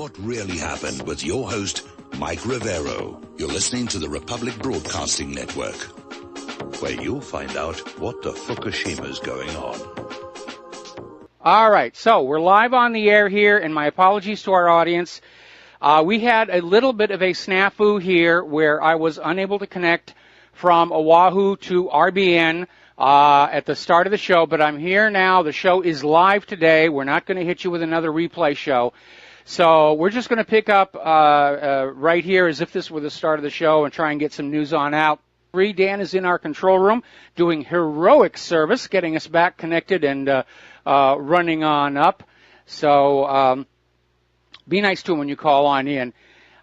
what really happened with your host, Mike Rivero. You're listening to the Republic Broadcasting Network, where you'll find out what the Fukushima's going on. All right, so we're live on the air here, and my apologies to our audience. We had a little bit of a snafu here where I was unable to connect from Oahu to RBN at the start of the show, but I'm here now. The show is live today. We're not going to hit you with another replay show. So we're just going to pick up right here as if this were the start of the show and try and get some news on out. Dan is in our control room doing heroic service, getting us back connected and running on up. So be nice to him when you call on in.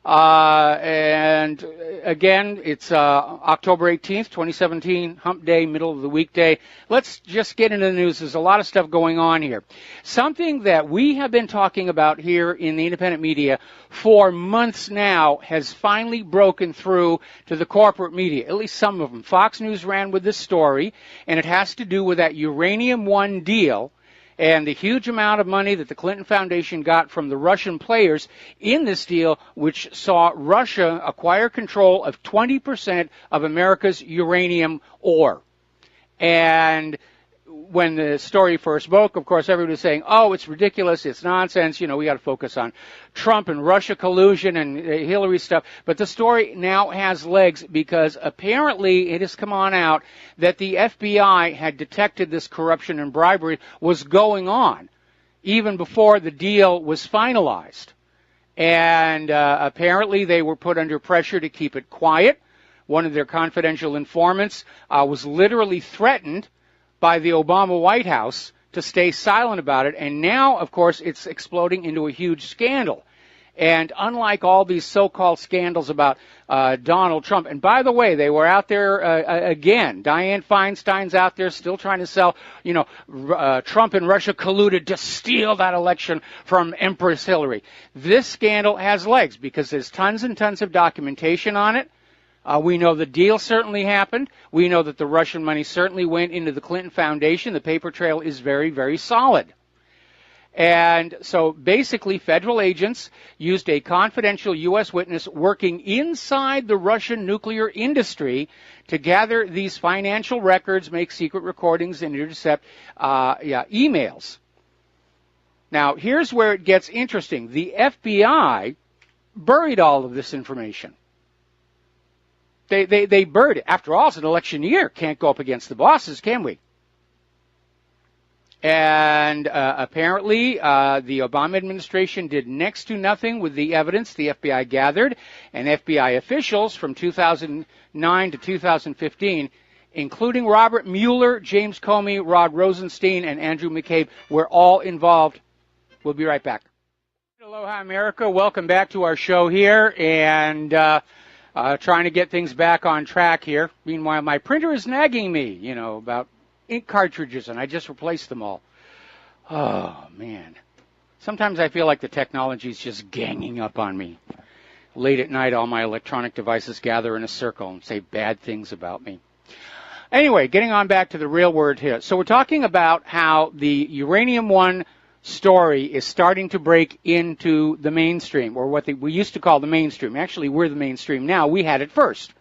And again, it's October 18th, 2017, hump day, middle of the weekday. Let's just get into the news. There's a lot of stuff going on here. Something that we have been talking about here in the independent media for months now has finally broken through to the corporate media, at least some of them. Fox News ran with this story, and it has to do with that Uranium One deal and the huge amount of money that the Clinton Foundation got from the Russian players in this deal, which saw Russia acquire control of 20% of America's uranium ore. And when the story first broke, of course, everybody was saying, oh, it's ridiculous, it's nonsense, you know, we got to focus on Trump and Russia collusion and Hillary stuff. But the story now has legs because apparently it has come on out that the FBI had detected this corruption and bribery was going on even before the deal was finalized. And apparently they were put under pressure to keep it quiet. One of their confidential informants was literally threatened by the Obama White House to stay silent about it. And now, of course, it's exploding into a huge scandal. And unlike all these so-called scandals about Donald Trump, and by the way, they were out there again. Dianne Feinstein's out there still trying to sell, you know, Trump and Russia colluded to steal that election from Empress Hillary. This scandal has legs because there's tons and tons of documentation on it. We know the deal certainly happened. We know that the Russian money certainly went into the Clinton Foundation. The paper trail is very, very solid. And so basically federal agents used a confidential U.S. witness working inside the Russian nuclear industry to gather these financial records, make secret recordings, and intercept emails. Now, here's where it gets interesting. The FBI buried all of this information. They buried it. After all, it's an election year. Can't go up against the bosses, can we? And apparently, the Obama administration did next to nothing with the evidence the FBI gathered, and FBI officials from 2009 to 2015, including Robert Mueller, James Comey, Rod Rosenstein, and Andrew McCabe, were all involved. We'll be right back. Aloha, America. Welcome back to our show here, and trying to get things back on track here. Meanwhile, my printer is nagging me, you know, about ink cartridges, and I just replaced them all. Oh, man. Sometimes I feel like the technology is just ganging up on me. Late at night, all my electronic devices gather in a circle and say bad things about me. Anyway, getting on back to the real word here. So we're talking about how the Uranium One story is starting to break into the mainstream, or what we used to call the mainstream. Actually, we're the mainstream now. We had it first.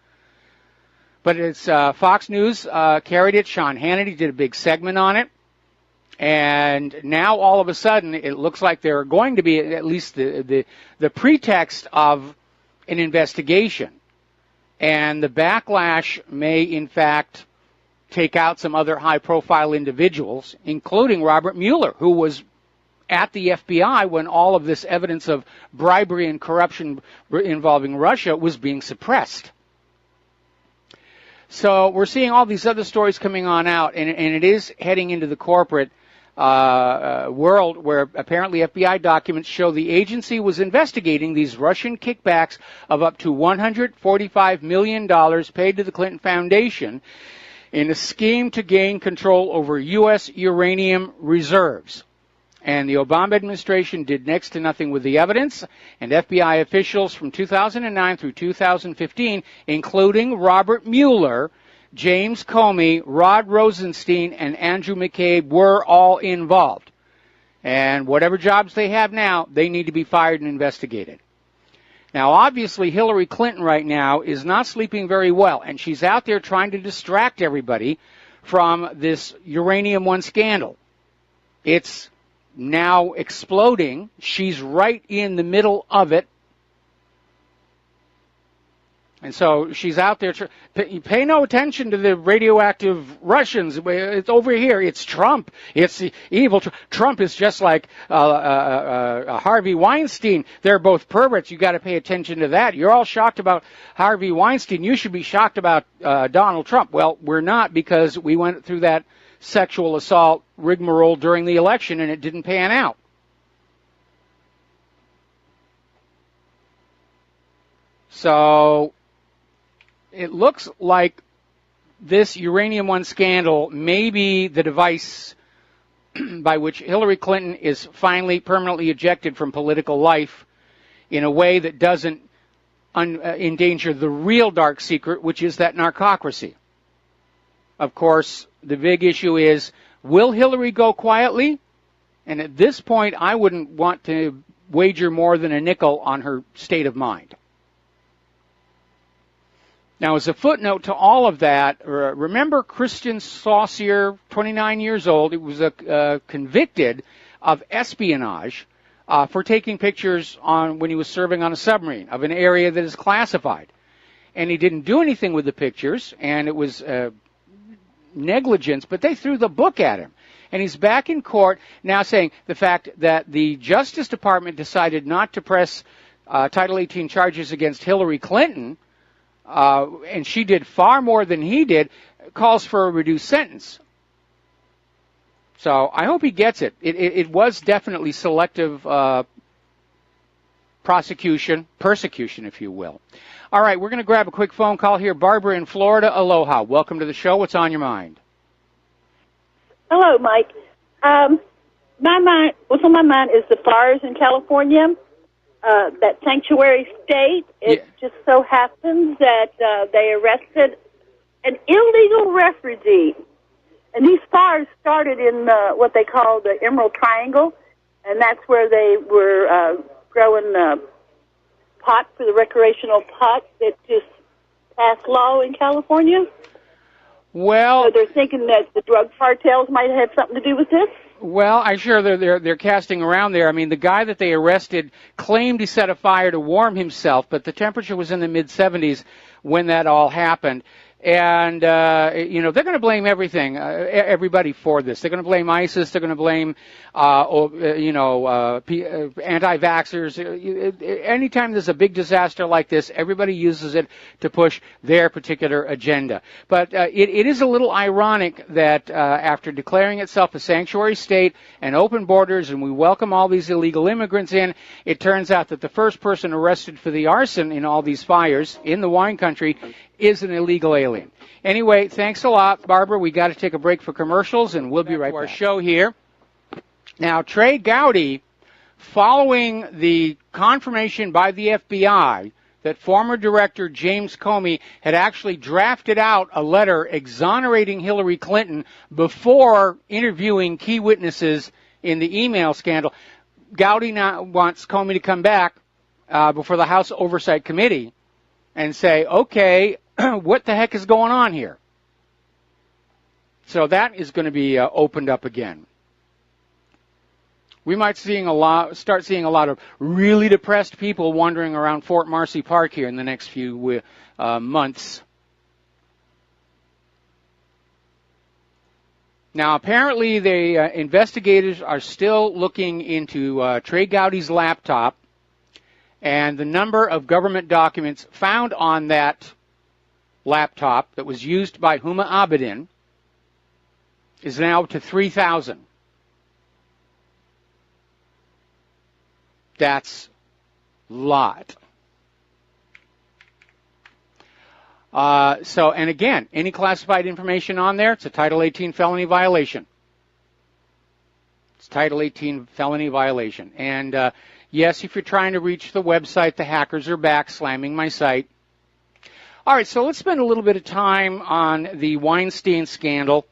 But it's Fox News carried it. Sean Hannity did a big segment on it. And now, all of a sudden, it looks like there are going to be at least the pretext of an investigation. And the backlash may, in fact, take out some other high-profile individuals, including Robert Mueller, who was at the FBI when all of this evidence of bribery and corruption involving Russia was being suppressed. So we're seeing all these other stories coming on out, and it is heading into the corporate world where apparently FBI documents show the agency was investigating these Russian kickbacks of up to $145 million paid to the Clinton Foundation in a scheme to gain control over U.S. uranium reserves. And the Obama administration did next to nothing with the evidence, and FBI officials from 2009 through 2015, including Robert Mueller, James Comey, Rod Rosenstein, and Andrew McCabe, were all involved. And whatever jobs they have now, they need to be fired and investigated. Now, obviously, Hillary Clinton right now is not sleeping very well, and she's out there trying to distract everybody from this Uranium One scandal. It's now exploding. She's right in the middle of it. And so she's out there. Pay no attention to the radioactive Russians. It's over here. It's Trump. It's the evil. Trump is just like Harvey Weinstein. They're both perverts. You got to pay attention to that. You're all shocked about Harvey Weinstein. You should be shocked about Donald Trump. Well, we're not, because we went through that sexual assault rigmarole during the election and it didn't pan out. So it looks like this Uranium One scandal may be the device by which Hillary Clinton is finally permanently ejected from political life in a way that doesn't endanger the real dark secret, which is that narcocracy. Of course, the big issue is, will Hillary go quietly? And at this point, I wouldn't want to wager more than a nickel on her state of mind. Now, as a footnote to all of that, remember Christian Saucier, 29 years old. He was convicted of espionage for taking pictures when he was serving on a submarine of an area that is classified. And he didn't do anything with the pictures, and it was negligence, but they threw the book at him. And he's back in court now saying the fact that the Justice Department decided not to press Title 18 charges against Hillary Clinton, and she did far more than he did, calls for a reduced sentence. So I hope he gets it. It was definitely selective persecution, if you will. All right, we're going to grab a quick phone call here. Barbara in Florida, aloha. Welcome to the show. What's on your mind? Hello, Mike. What's on my mind is the fires in California. That sanctuary state, it just so happens that they arrested an illegal refugee. And these fires started in what they call the Emerald Triangle, and that's where they were growing pot for the recreational pot that just passed law in California. Well, so they're thinking that the drug cartels might have something to do with this. Well, I'm sure they're casting around there. I mean, the guy that they arrested claimed he set a fire to warm himself, but the temperature was in the mid-70s when that all happened. And, they're going to blame everybody for this. They're going to blame ISIS. They're going to blame, anti-vaxxers. Anytime there's a big disaster like this, everybody uses it to push their particular agenda. But it is a little ironic that after declaring itself a sanctuary state and open borders, and we welcome all these illegal immigrants in, it turns out that the first person arrested for the arson in all these fires in the wine country is an illegal alien. Anyway, thanks a lot, Barbara. We got to take a break for commercials, and we'll be right back to our show here. Now, Trey Gowdy, following the confirmation by the FBI that former Director James Comey had actually drafted out a letter exonerating Hillary Clinton before interviewing key witnesses in the email scandal, Gowdy now wants Comey to come back before the House Oversight Committee and say, okay, what the heck is going on here? So that is going to be opened up again. We might start seeing a lot of really depressed people wandering around Fort Marcy Park here in the next few months. Now, apparently, the investigators are still looking into Trey Gowdy's laptop, and the number of government documents found on that laptop that was used by Huma Abedin is now up to 3,000. That's a lot. And again, any classified information on there, it's a Title 18 felony violation. It's Title 18 felony violation. And yes, if you're trying to reach the website, the hackers are back slamming my site. All right, so let's spend a little bit of time on the Weinstein scandal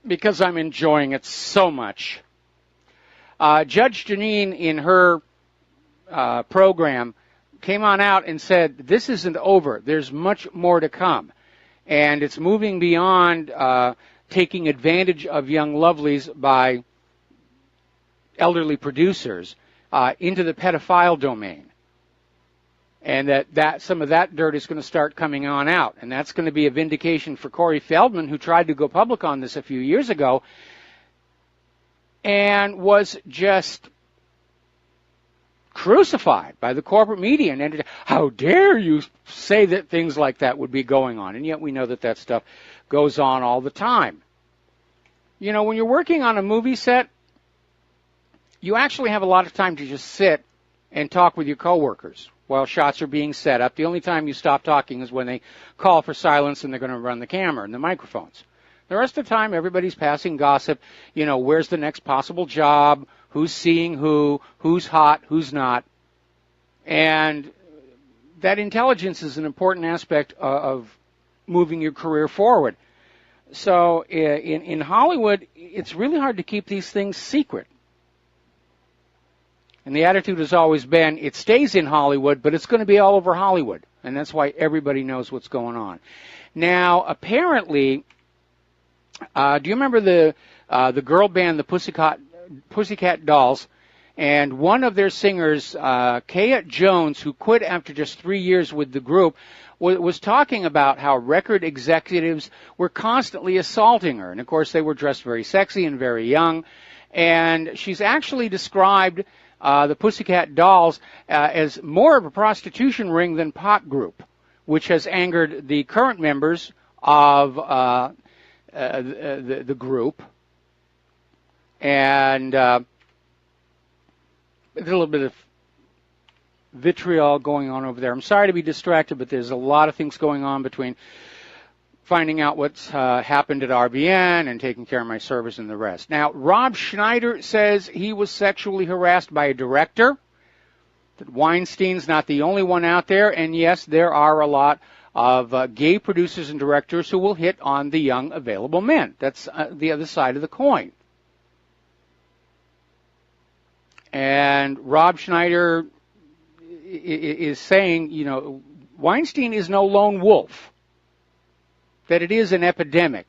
because I'm enjoying it so much. Judge Janine, in her program, came on out and said, this isn't over. There's much more to come. And it's moving beyond taking advantage of young lovelies by elderly producers into the pedophile domain. And that some of that dirt is going to start coming on out. And that's going to be a vindication for Corey Feldman, who tried to go public on this a few years ago and was just crucified by the corporate media. And how dare you say that things like that would be going on? And yet we know that that stuff goes on all the time. You know, when you're working on a movie set, you actually have a lot of time to just sit and talk with your coworkers while shots are being set up. The only time you stop talking is when they call for silence and they're going to run the camera and the microphones. The rest of the time, everybody's passing gossip. You know, where's the next possible job? Who's seeing who? Who's hot? Who's not? And that intelligence is an important aspect of moving your career forward. So in Hollywood, it's really hard to keep these things secret. And the attitude has always been, it stays in Hollywood, but it's going to be all over Hollywood. And that's why everybody knows what's going on. Now, apparently, do you remember the girl band, the Pussycat Dolls? And one of their singers, Kaya Jones, who quit after just 3 years with the group, was talking about how record executives were constantly assaulting her. And, of course, they were dressed very sexy and very young. And she's actually described the Pussycat Dolls as more of a prostitution ring than pop group, which has angered the current members of the group. And a little bit of vitriol going on over there. I'm sorry to be distracted, but there's a lot of things going on between finding out what's happened at RBN and taking care of my service and the rest. Now, Rob Schneider says he was sexually harassed by a director, that Weinstein's not the only one out there, and yes, there are a lot of gay producers and directors who will hit on the young available men. That's the other side of the coin. And Rob Schneider is saying, you know, Weinstein is no lone wolf, that it is an epidemic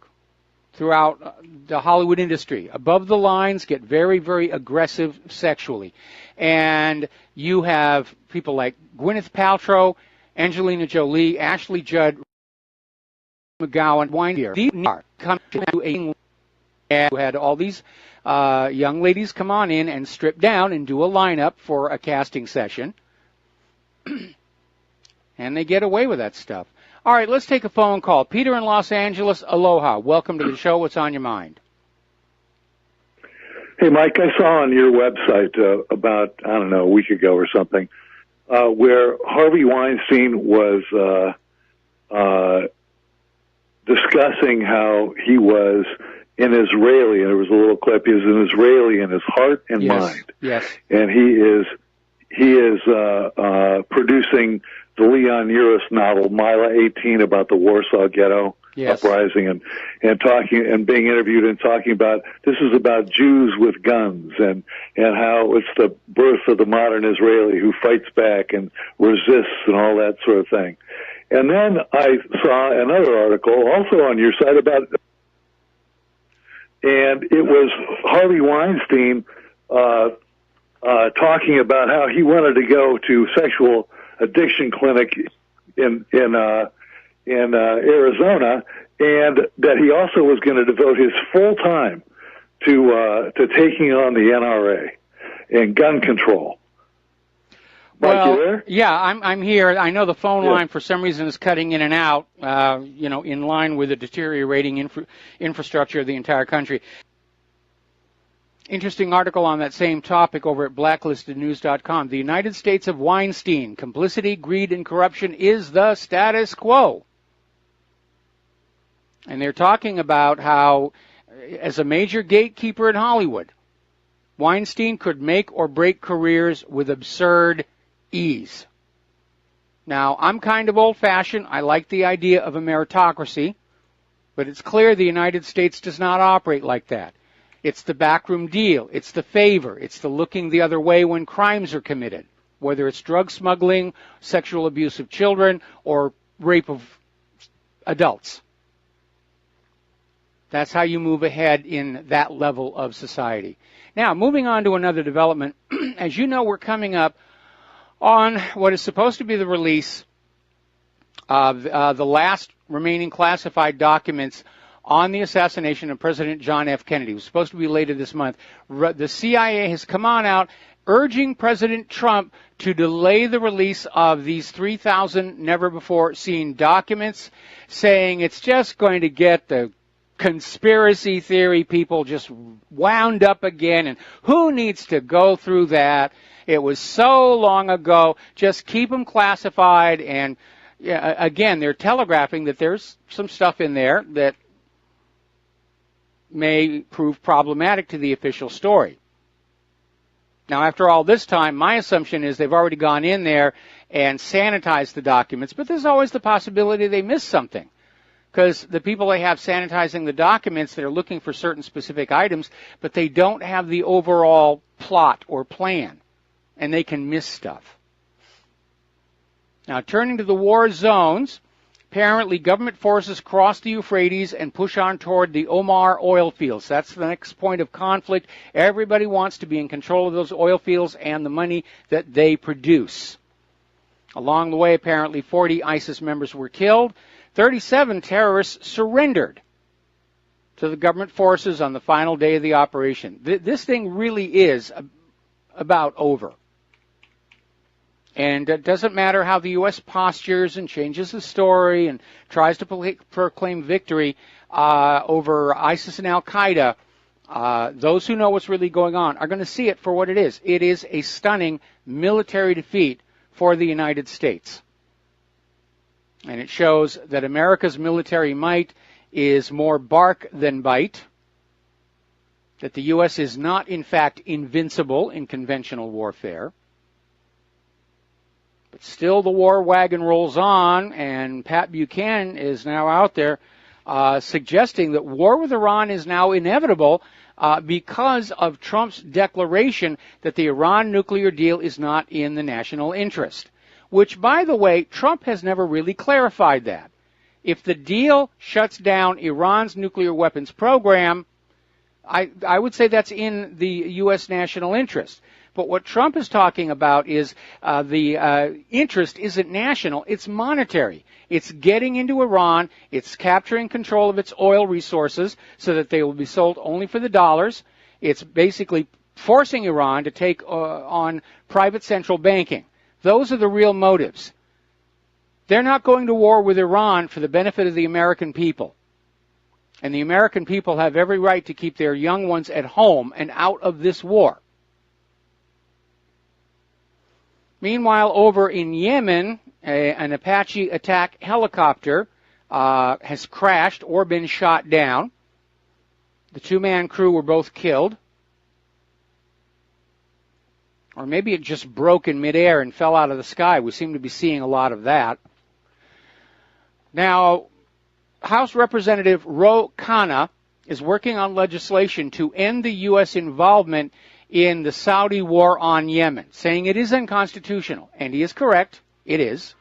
throughout the Hollywood industry. Above the lines get very, very aggressive sexually. And you have people like Gwyneth Paltrow, Angelina Jolie, Ashley Judd, McGowan, Weinstein. These are coming to a and had all these young ladies come on in and strip down and do a lineup for a casting session. And they get away with that stuff. All right, let's take a phone call. Peter in Los Angeles, aloha. Welcome to the show. What's on your mind? Hey, Mike, I saw on your website about, I don't know, a week ago or something, where Harvey Weinstein was discussing how he was an Israeli, and there was a little clip, he was an Israeli in his heart and mind. Yes. And he is producing the Leon Uris novel, Mila 18, about the Warsaw Ghetto uprising, and talking and being interviewed and talking about this is about Jews with guns and how it's the birth of the modern Israeli who fights back and resists and all that sort of thing. And then I saw another article also on your site about, and it was Harvey Weinstein talking about how he wanted to go to sexual addiction clinic in Arizona, and that he also was going to devote his full time to taking on the NRA and gun control. Well, Mike, you there? Yeah, I'm here. I know the phone line for some reason is cutting in and out, in line with the deteriorating infrastructure of the entire country. Interesting article on that same topic over at blacklistednews.com. The United States of Weinstein. Complicity, greed, and corruption is the status quo. And they're talking about how, as a major gatekeeper in Hollywood, Weinstein could make or break careers with absurd ease. Now, I'm kind of old-fashioned. I like the idea of a meritocracy, but it's clear the United States does not operate like that. It's the backroom deal. It's the favor. It's the looking the other way when crimes are committed, whether it's drug smuggling, sexual abuse of children, or rape of adults. That's how you move ahead in that level of society. Now, moving on to another development. As you know, we're coming up on what is supposed to be the release of the last remaining classified documents on the assassination of President John F. Kennedy. It was supposed to be later this month. The CIA has come on out urging President Trump to delay the release of these 3,000 never-before-seen documents, saying it's just going to get the conspiracy theory people just wound up again, and who needs to go through that? It was so long ago. Just keep them classified, and again, they're telegraphing that there's some stuff in there that may prove problematic to the official story. Now, after all this time, my assumption is they've already gone in there and sanitized the documents, but there's always the possibility they missed something, because the people they have sanitizing the documents, they're looking for certain specific items, but they don't have the overall plot or plan, and they can miss stuff. Now, turning to the war zones, apparently government forces cross the Euphrates and push on toward the Omar oil fields. That's the next point of conflict. Everybody wants to be in control of those oil fields and the money that they produce. Along the way, apparently 40 ISIS members were killed. 37 terrorists surrendered to the government forces on the final day of the operation. This thing really is about over. And it doesn't matter how the U.S. postures and changes the story and tries to proclaim victory over ISIS and Al-Qaeda. Those who know what's really going on are going to see it for what it is. It is a stunning military defeat for the United States. And it shows that America's military might is more bark than bite, that the U.S. is not, in fact, invincible in conventional warfare. But still the war wagon rolls on, and Pat Buchanan is now out there suggesting that war with Iran is now inevitable because of Trump's declaration that the Iran nuclear deal is not in the national interest. Which, by the way, Trump has never really clarified that. If the deal shuts down Iran's nuclear weapons program, I would say that's in the U.S. national interest. But what Trump is talking about is the interest isn't national, it's monetary. It's getting into Iran, it's capturing control of its oil resources so that they will be sold only for the dollars. It's basically forcing Iran to take on private central banking. Those are the real motives. They're not going to war with Iran for the benefit of the American people. And the American people have every right to keep their young ones at home and out of this war. Meanwhile, over in Yemen, an Apache attack helicopter has crashed or been shot down. The two-man crew were both killed. Or maybe it just broke in midair and fell out of the sky. We seem to be seeing a lot of that. Now, House Representative Ro Khanna is working on legislation to end the U.S. involvement in the Saudi war on Yemen, saying it is unconstitutional. And he is correct. It is.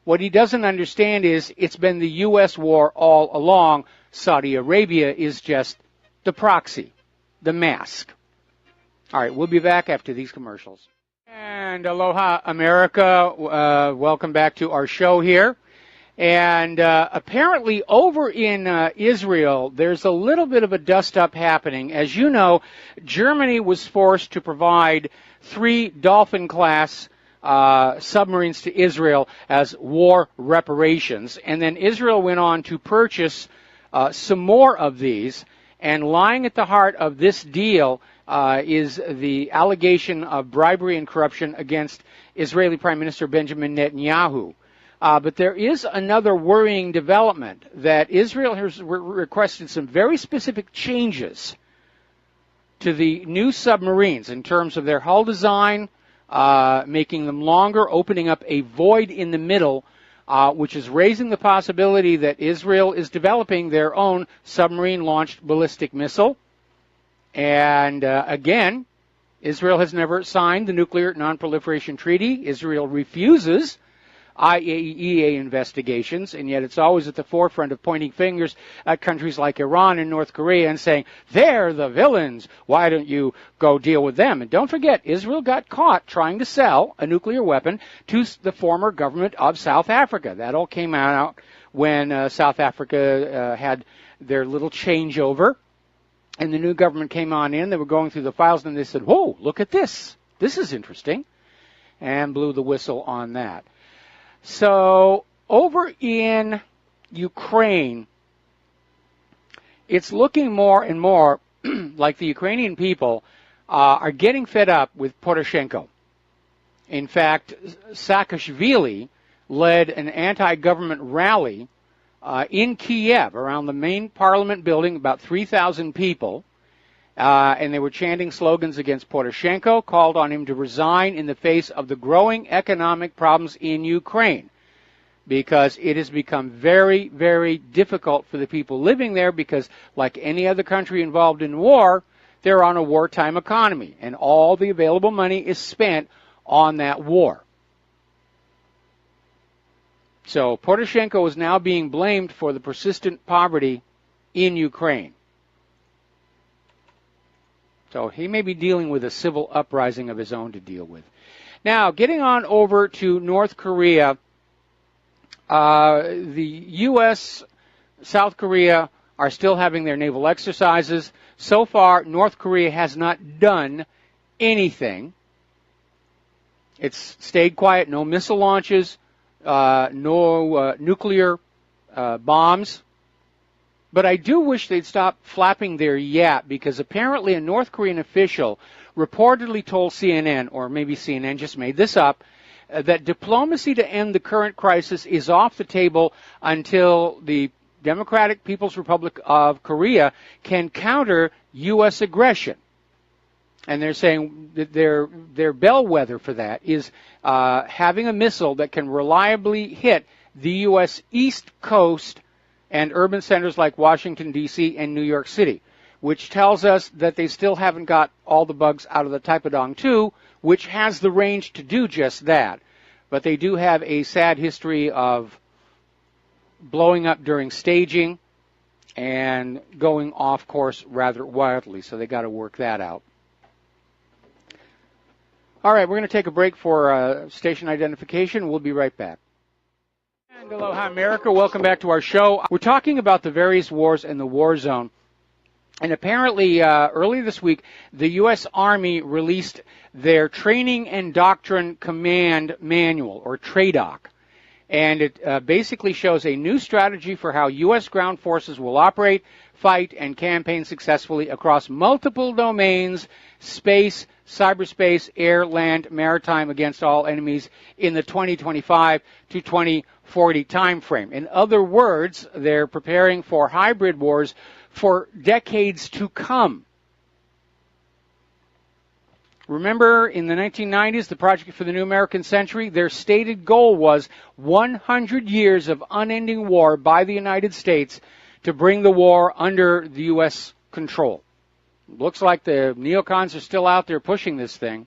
What he doesn't understand is it's been the U.S. war all along. Saudi Arabia is just the proxy, the mask. All right, we'll be back after these commercials. And aloha, America. Welcome back to our show here. And apparently over in Israel, there's a little bit of a dust-up happening. As you know, Germany was forced to provide 3 Dolphin-class submarines to Israel as war reparations. And then Israel went on to purchase some more of these. And lying at the heart of this deal is the allegation of bribery and corruption against Israeli Prime Minister Benjamin Netanyahu. But there is another worrying development that Israel has requested some very specific changes to the new submarines in terms of their hull design, making them longer, opening up a void in the middle, which is raising the possibility that Israel is developing their own submarine-launched ballistic missile. And again, Israel has never signed the Nuclear Non-Proliferation Treaty. Israel refuses IAEA investigations, and yet it's always at the forefront of pointing fingers at countries like Iran and North Korea and saying, they're the villains. Why don't you go deal with them? And don't forget, Israel got caught trying to sell a nuclear weapon to the former government of South Africa. That all came out when South Africa had their little changeover, and the new government came on in. They were going through the files, and they said, whoa, look at this. This is interesting, and blew the whistle on that. So over in Ukraine, it's looking more and more like the Ukrainian people are getting fed up with Poroshenko. In fact, Saakashvili led an anti-government rally in Kiev around the main parliament building, about 3,000 people, and they were chanting slogans against Poroshenko, called on him to resign in the face of the growing economic problems in Ukraine, because it has become very, very difficult for the people living there, because like any other country involved in war, they're on a wartime economy, and all the available money is spent on that war. So Poroshenko is now being blamed for the persistent poverty in Ukraine. So he may be dealing with a civil uprising of his own to deal with. Now, getting on over to North Korea, the U.S., South Korea are still having their naval exercises. So far, North Korea has not done anything. It's stayed quiet, no missile launches, no nuclear bombs. But I do wish they'd stop flapping their yap, because apparently a North Korean official reportedly told CNN, or maybe CNN just made this up, that diplomacy to end the current crisis is off the table until the Democratic People's Republic of Korea can counter U.S. aggression. And they're saying that their bellwether for that is having a missile that can reliably hit the U.S. East Coast and urban centers like Washington, D.C. and New York City, which tells us that they still haven't got all the bugs out of the Taepodong 2, which has the range to do just that. But they do have a sad history of blowing up during staging and going off course rather wildly, so they got to work that out. All right, we're going to take a break for station identification. We'll be right back. And aloha, America. Welcome back to our show. We're talking about the various wars in the war zone. And apparently, early this week, the U.S. Army released their Training and Doctrine Command Manual, or TRADOC. And it basically shows a new strategy for how U.S. ground forces will operate, fight, and campaign successfully across multiple domains: space, cyberspace, air, land, maritime, against all enemies in the 2025 to 2040 timeframe. In other words, they're preparing for hybrid wars for decades to come. Remember, in the 1990s, the Project for the New American Century, their stated goal was 100 years of unending war by the United States to bring the war under the U.S. control. Looks like the neocons are still out there pushing this thing.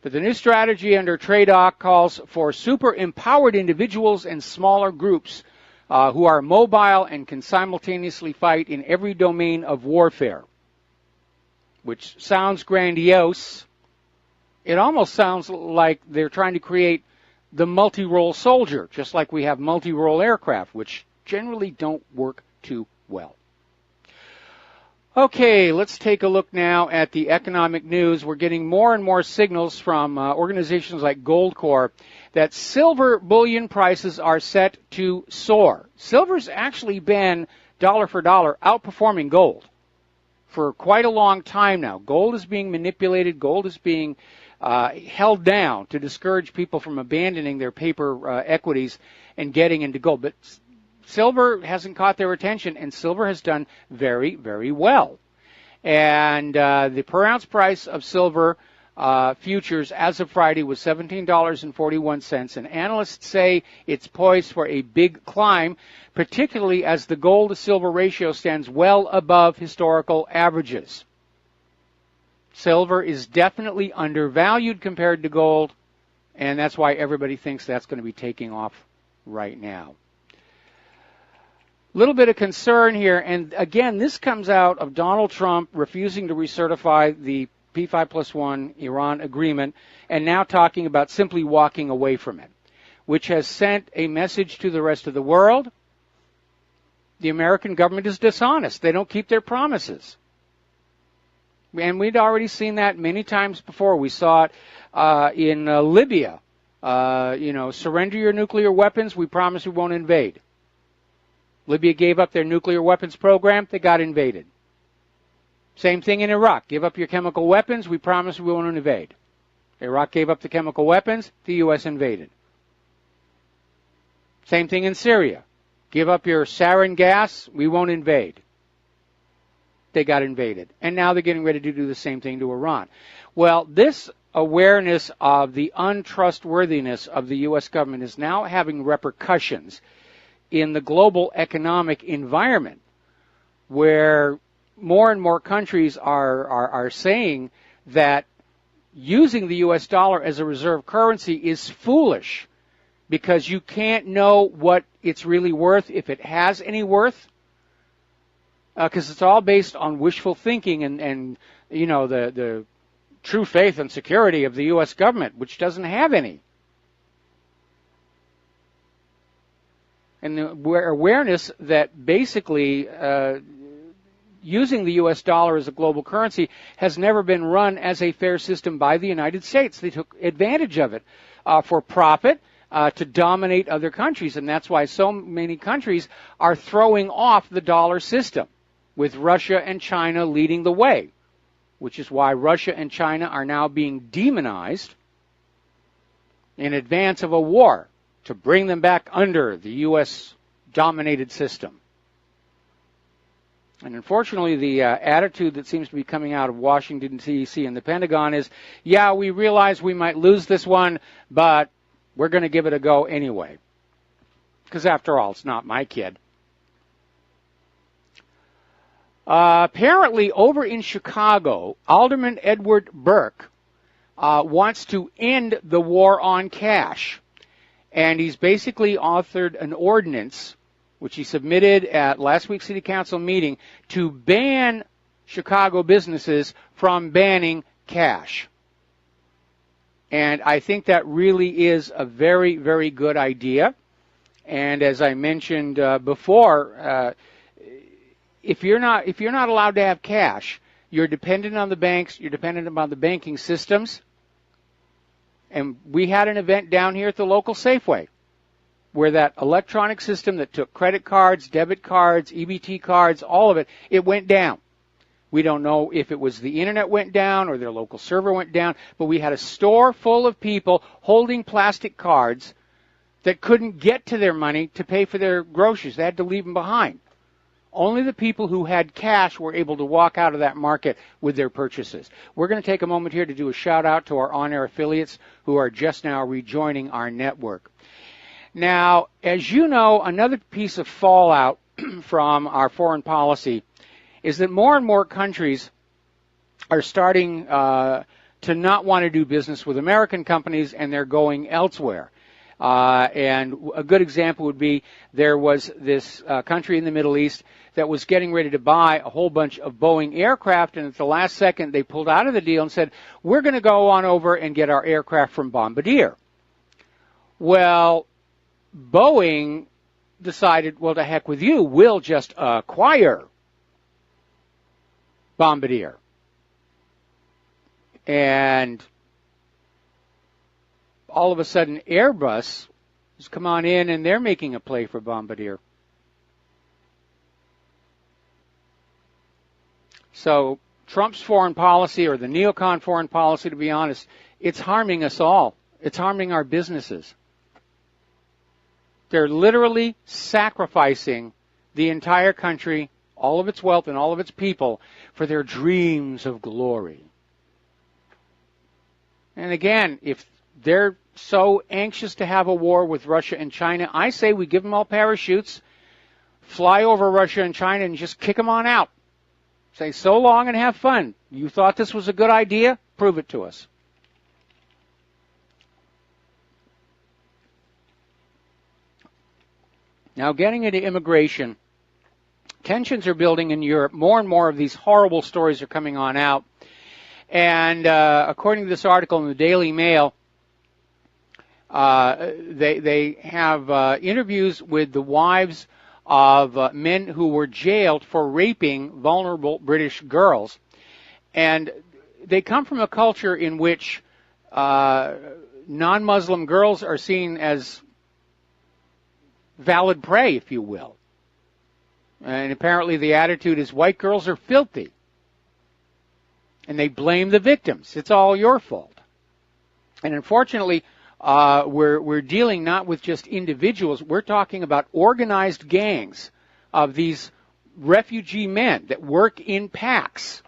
But the new strategy under TRADOC calls for super-empowered individuals and smaller groups who are mobile and can simultaneously fight in every domain of warfare, which sounds grandiose. It almost sounds like they're trying to create the multi-role soldier, just like we have multi-role aircraft, which generally don't work too well. Okay, let's take a look now at the economic news. We're getting more and more signals from organizations like Goldcore that silver bullion prices are set to soar. Silver's actually been dollar for dollar outperforming gold for quite a long time now. Gold is being manipulated. Gold is being held down to discourage people from abandoning their paper equities and getting into gold. But silver hasn't caught their attention, and silver has done very, very well. And the per ounce price of silver futures as of Friday was $17.41, and analysts say it's poised for a big climb, particularly as the gold to silver ratio stands well above historical averages. Silver is definitely undervalued compared to gold, and that's why everybody thinks that's going to be taking off right now. Little bit of concern here, and again, this comes out of Donald Trump refusing to recertify the P5+1 Iran agreement and now talking about simply walking away from it, which has sent a message to the rest of the world. The American government is dishonest. They don't keep their promises. And we'd already seen that many times before. We saw it in Libya. Surrender your nuclear weapons. We promise we won't invade. Libya gave up their nuclear weapons program. They got invaded. Same thing in Iraq. Give up your chemical weapons. We promise we won't invade. Iraq gave up the chemical weapons. The U.S. invaded. Same thing in Syria. Give up your sarin gas. We won't invade. They got invaded. And now they're getting ready to do the same thing to Iran. Well, this awareness of the untrustworthiness of the U.S. government is now having repercussions in the global economic environment, where more and more countries are saying that using the U.S. dollar as a reserve currency is foolish because you can't know what it's really worth, if it has any worth, because it's all based on wishful thinking and the true faith and security of the U.S. government, which doesn't have any. And the awareness that basically using the U.S. dollar as a global currency has never been run as a fair system by the United States. They took advantage of it for profit to dominate other countries, and that's why so many countries are throwing off the dollar system, with Russia and China leading the way, which is why Russia and China are now being demonized in advance of a war to bring them back under the U.S.-dominated system. And unfortunately, the attitude that seems to be coming out of Washington, D.C. and the Pentagon is, yeah, we realize we might lose this one, but we're going to give it a go anyway. Because after all, it's not my kid. Apparently, over in Chicago, Alderman Edward Burke wants to end the war on cash. And he's basically authored an ordinance, which he submitted at last week's City Council meeting, to ban Chicago businesses from banning cash. And I think that really is a very, very good idea. And as I mentioned before, if you're not allowed to have cash, you're dependent on the banks, you're dependent upon the banking systems. And we had an event down here at the local Safeway where that electronic system that took credit cards, debit cards, EBT cards, all of it, it went down. We don't know if it was the internet went down or their local server went down, but we had a store full of people holding plastic cards that couldn't get to their money to pay for their groceries. They had to leave them behind. Only the people who had cash were able to walk out of that market with their purchases. We're going to take a moment here to do a shout out to our on-air affiliates who are just now rejoining our network. Now, as you know, another piece of fallout from our foreign policy is that more and more countries are starting to not want to do business with American companies, and they're going elsewhere. And a good example would be there was this country in the Middle East that was getting ready to buy a whole bunch of Boeing aircraft, and at the last second they pulled out of the deal and said, we're going to go on over and get our aircraft from Bombardier. Well, Boeing decided, well, to heck with you, we'll just acquire Bombardier. And all of a sudden, Airbus has come on in, and they're making a play for Bombardier. So Trump's foreign policy, or the neocon foreign policy, to be honest, it's harming us all. It's harming our businesses. They're literally sacrificing the entire country, all of its wealth and all of its people, for their dreams of glory. And again, if they're so anxious to have a war with Russia and China, I say we give them all parachutes, fly over Russia and China, and just kick them on out. Say, so long and have fun. You thought this was a good idea? Prove it to us. Now, getting into immigration, tensions are building in Europe. More and more of these horrible stories are coming on out. And according to this article in the Daily Mail, they have interviews with the wives of men who were jailed for raping vulnerable British girls. And they come from a culture in which non-Muslim girls are seen as valid prey, if you will. And apparently the attitude is white girls are filthy. And they blame the victims. It's all your fault. And unfortunately, we're dealing not with just individuals. We're talking about organized gangs of these refugee men that work in packs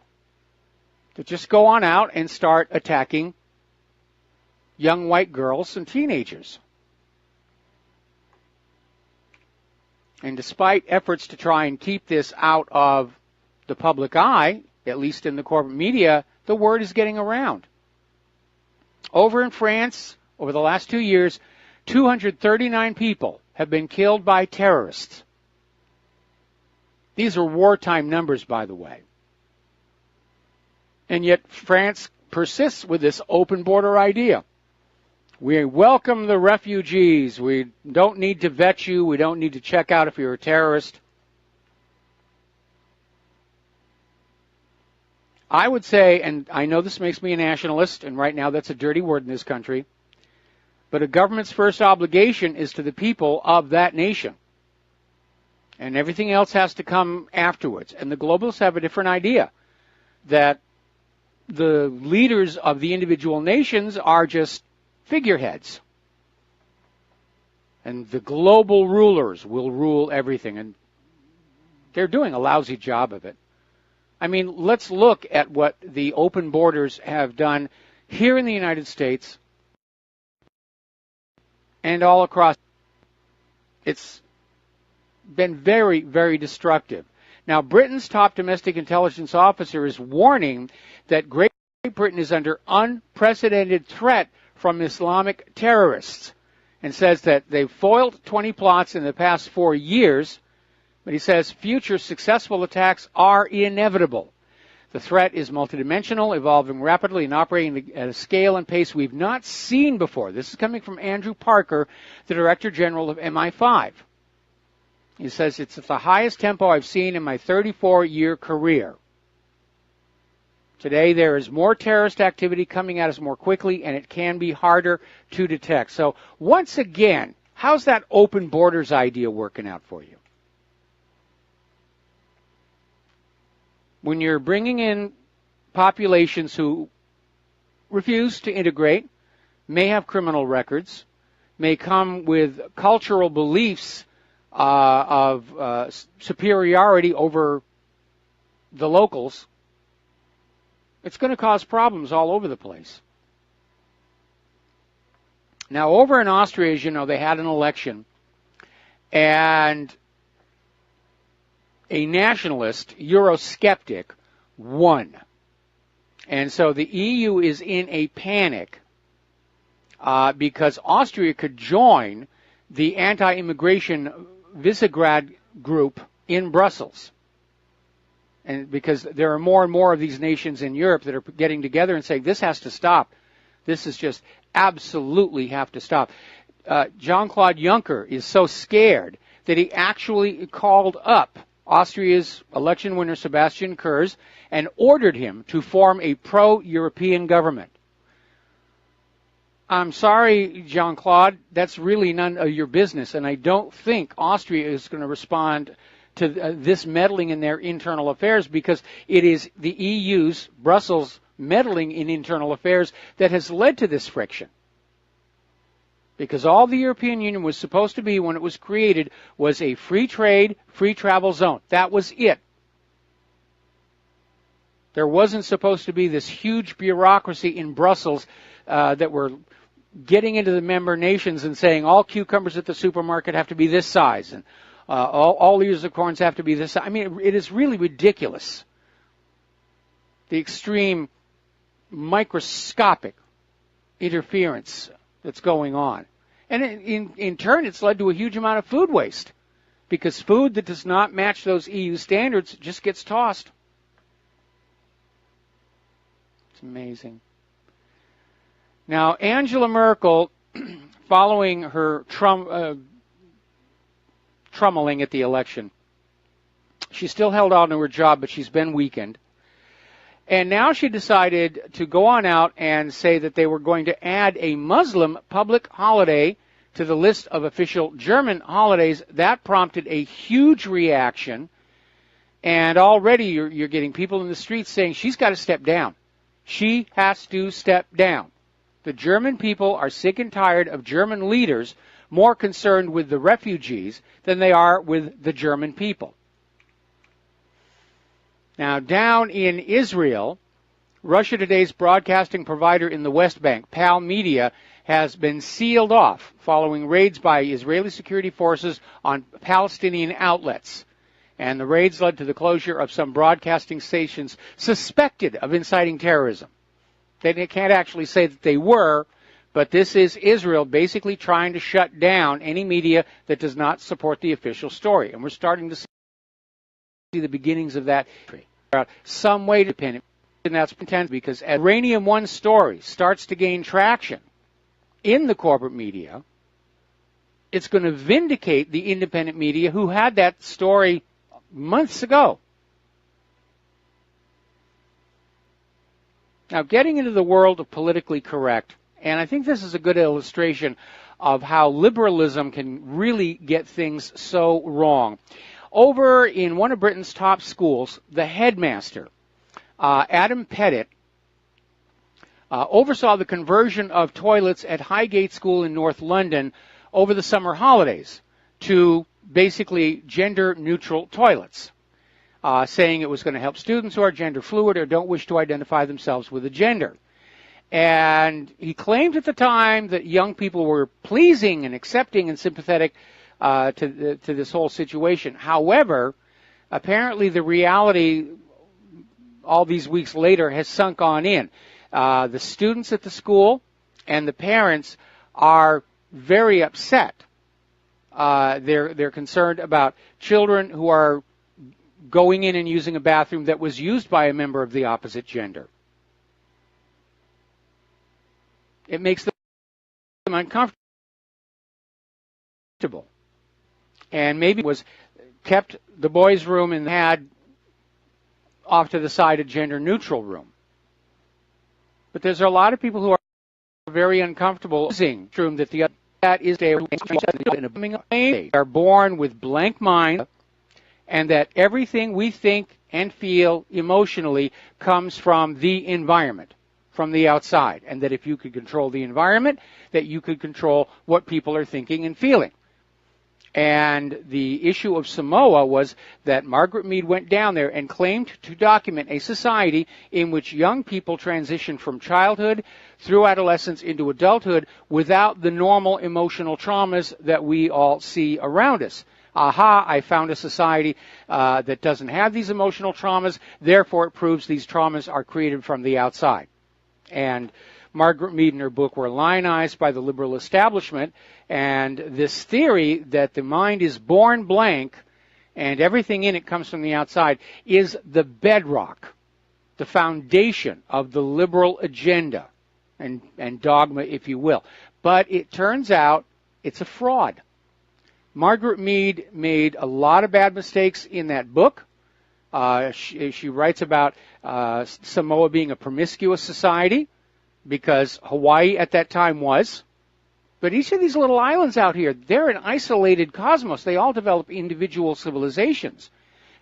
that just go on out and start attacking young white girls and teenagers. And despite efforts to try and keep this out of the public eye, at least in the corporate media, the word is getting around. Over in France, over the last 2 years, 239 people have been killed by terrorists. These are wartime numbers, by the way. And yet France persists with this open border idea. We welcome the refugees. We don't need to vet you. We don't need to check out if you're a terrorist. I would say, and I know this makes me a nationalist, and right now that's a dirty word in this country, but a government's first obligation is to the people of that nation. And everything else has to come afterwards. And the globalists have a different idea, that the leaders of the individual nations are just figureheads. And the global rulers will rule everything. And they're doing a lousy job of it. I mean, let's look at what the open borders have done here in the United States and all across. It's been very, very destructive. Now, Britain's top domestic intelligence officer is warning that Great Britain is under unprecedented threat from Islamic terrorists, and says that they've foiled 20 plots in the past 4 years, but he says future successful attacks are inevitable. The threat is multidimensional, evolving rapidly, and operating at a scale and pace we've not seen before. This is coming from Andrew Parker, the Director General of MI5. He says, it's at the highest tempo I've seen in my 34-year career. Today, there is more terrorist activity coming at us more quickly, and it can be harder to detect. So, once again, how's that open borders idea working out for you? When you're bringing in populations who refuse to integrate, may have criminal records, may come with cultural beliefs of superiority over the locals, it's going to cause problems all over the place. Now, over in Austria, as you know, they had an election, and a nationalist, Eurosceptic, won. And so the EU is in a panic because Austria could join the anti-immigration Visegrad group in Brussels. And because there are more and more of these nations in Europe that are getting together and saying, this has to stop. This is just absolutely have to stop. Jean-Claude Juncker is so scared that he actually called up Austria's election winner, Sebastian Kurz, and ordered him to form a pro-European government. I'm sorry, Jean-Claude, that's really none of your business, and I don't think Austria is going to respond to this meddling in their internal affairs, because it is the EU's, Brussels, meddling in internal affairs that has led to this friction. Because all the European Union was supposed to be when it was created was a free trade, free travel zone. That was it. There wasn't supposed to be this huge bureaucracy in Brussels that were getting into the member nations and saying all cucumbers at the supermarket have to be this size and all ears of corns have to be this size. I mean, it is really ridiculous the extreme microscopic interference that's going on. And in turn, it's led to a huge amount of food waste, because food that does not match those EU standards just gets tossed. It's amazing. Now, Angela Merkel, following her trummeling at the election, she still held on to her job, but she's been weakened. And now she decided to go on out and say that they were going to add a Muslim public holiday to the list of official German holidays. That prompted a huge reaction. And already you're getting people in the streets saying she's got to step down. She has to step down. The German people are sick and tired of German leaders more concerned with the refugees than they are with the German people. Now, down in Israel, Russia Today's broadcasting provider in the West Bank, PAL Media, has been sealed off following raids by Israeli security forces on Palestinian outlets. And the raids led to the closure of some broadcasting stations suspected of inciting terrorism. They can't actually say that they were, but this is Israel basically trying to shut down any media that does not support the official story. And we're starting to see the beginnings of that. Some way to pin it, and that's intense, because as Uranium One story starts to gain traction in the corporate media, it's going to vindicate the independent media who had that story months ago. Now, getting into the world of politically correct, and I think this is a good illustration of how liberalism can really get things so wrong. Over in one of Britain's top schools, the headmaster, Adam Pettit, oversaw the conversion of toilets at Highgate School in North London over the summer holidays to basically gender-neutral toilets, saying it was going to help students who are gender fluid or don't wish to identify themselves with a gender. And he claimed at the time that young people were pleasing and accepting and sympathetic to this whole situation. However, apparently the reality all these weeks later has sunk on in. The students at the school and the parents are very upset. They're concerned about children who are going in and using a bathroom that was used by a member of the opposite gender. It makes them uncomfortable. And maybe it was kept the boys' room and had off to the side a gender-neutral room. But there's a lot of people who are very uncomfortable using the room that is they are born with blank mind, and that everything we think and feel emotionally comes from the environment, from the outside, and that if you could control the environment, that you could control what people are thinking and feeling. And the issue of Samoa was that Margaret Mead went down there and claimed to document a society in which young people transition from childhood through adolescence into adulthood without the normal emotional traumas that we all see around us. Aha, I found a society that doesn't have these emotional traumas, therefore it proves these traumas are created from the outside. And Margaret Mead in her book were lionized by the liberal establishment, and this theory that the mind is born blank and everything in it comes from the outside is the bedrock, the foundation of the liberal agenda and dogma, if you will. But it turns out it's a fraud. Margaret Mead made a lot of bad mistakes in that book. She writes about Samoa being a promiscuous society, because Hawaii at that time was. But each of these little islands out here, they're an isolated cosmos. They all develop individual civilizations.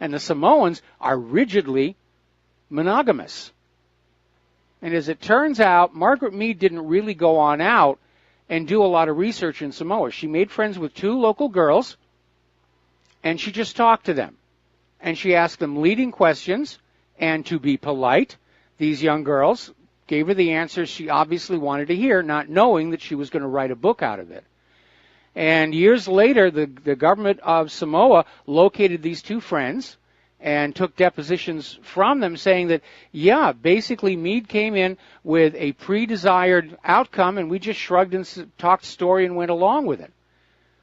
And the Samoans are rigidly monogamous. And as it turns out, Margaret Mead didn't really go on out and do a lot of research in Samoa. She made friends with 2 local girls, and she just talked to them. And she asked them leading questions, and to be polite, these young girls gave her the answers she obviously wanted to hear, not knowing that she was going to write a book out of it. And years later, the government of Samoa located these 2 friends and took depositions from them saying that, yeah, basically Meade came in with a pre-desired outcome and we just shrugged and talked story and went along with it.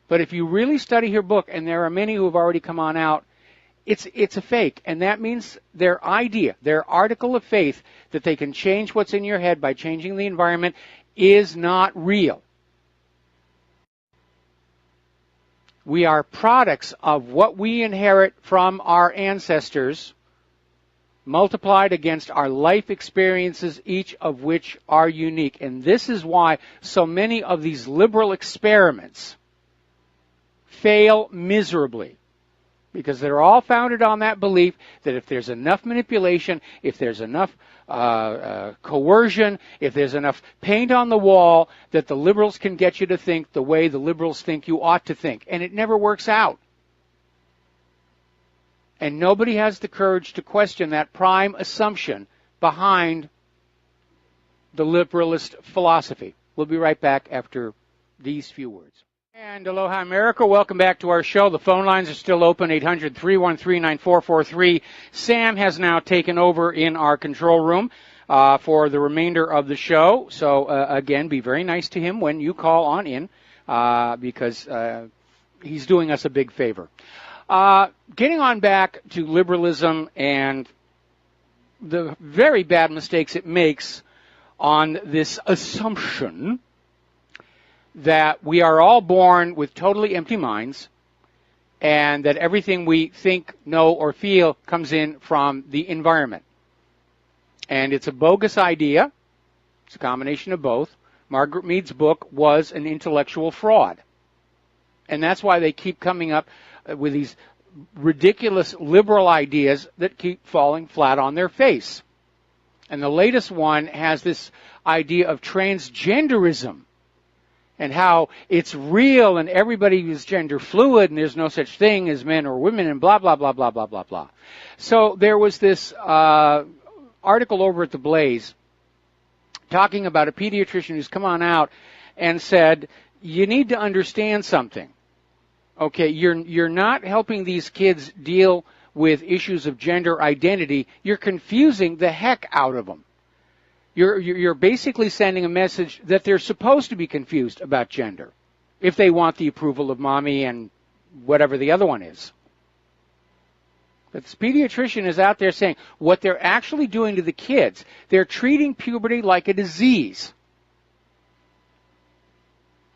But if you really study her book, and there are many who have already come on out, it's a fake. And that means their idea, their article of faith that they can change what's in your head by changing the environment is not real. We are products of what we inherit from our ancestors, multiplied against our life experiences, each of which are unique. And this is why so many of these liberal experiments fail miserably, because they're all founded on that belief that if there's enough manipulation, if there's enough coercion, if there's enough paint on the wall, that the liberals can get you to think the way the liberals think you ought to think. And it never works out. And nobody has the courage to question that prime assumption behind the liberalist philosophy. We'll be right back after these few words. And aloha, America. Welcome back to our show. The phone lines are still open, 800-313-9443. Sam has now taken over in our control room for the remainder of the show. So, again, be very nice to him when you call on in because he's doing us a big favor. Getting on back to liberalism and the very bad mistakes it makes on this assumption that we are all born with totally empty minds and that everything we think, know, or feel comes in from the environment. And it's a bogus idea. It's a combination of both. Margaret Mead's book was an intellectual fraud. And that's why they keep coming up with these ridiculous liberal ideas that keep falling flat on their face. And the latest one has this idea of transgenderism, and how it's real and everybody is gender fluid and there's no such thing as men or women and blah, blah, blah, blah, blah, blah, blah. So there was this article over at The Blaze talking about a pediatrician who's come on out and said, you need to understand something. Okay, you're not helping these kids deal with issues of gender identity. You're confusing the heck out of them. You're basically sending a message that they're supposed to be confused about gender if they want the approval of mommy and whatever the other one is. But this pediatrician is out there saying what they're actually doing to the kids, they're treating puberty like a disease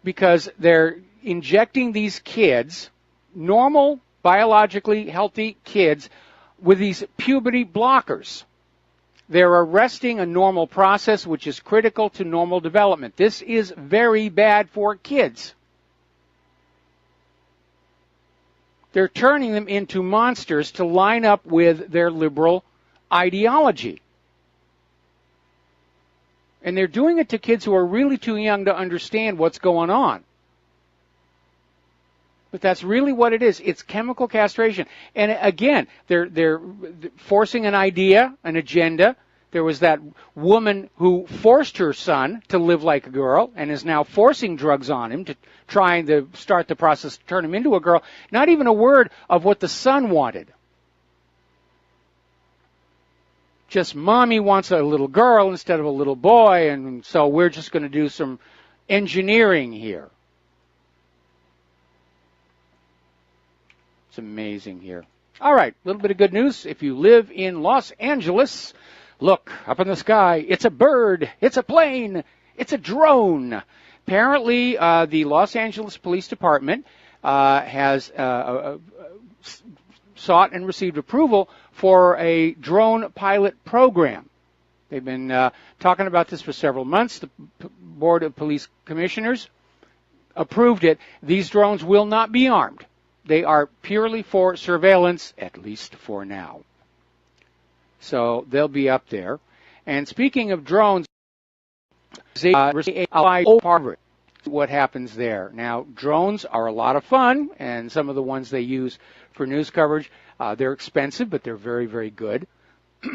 because they're injecting these kids, normal, biologically healthy kids, with these puberty blockers. They're arresting a normal process which is critical to normal development. This is very bad for kids. They're turning them into monsters to line up with their liberal ideology. And they're doing it to kids who are really too young to understand what's going on. But that's really what it is. It's chemical castration. And again, they're forcing an idea, an agenda. There was that woman who forced her son to live like a girl and is now forcing drugs on him to trying to start the process to turn him into a girl. Not even a word of what the son wanted. Just mommy wants a little girl instead of a little boy, and so we're just going to do some engineering here. It's amazing here. All right, a little bit of good news. If you live in Los Angeles, look up in the sky. It's a bird. It's a plane. It's a drone. Apparently, the Los Angeles Police Department has sought and received approval for a drone pilot program. They've been talking about this for several months. The Board of Police Commissioners approved it. These drones will not be armed. They are purely for surveillance, at least for now. So they'll be up there. And speaking of drones, what happens there. Now, drones are a lot of fun, and some of the ones they use for news coverage, they're expensive, but they're very, very good.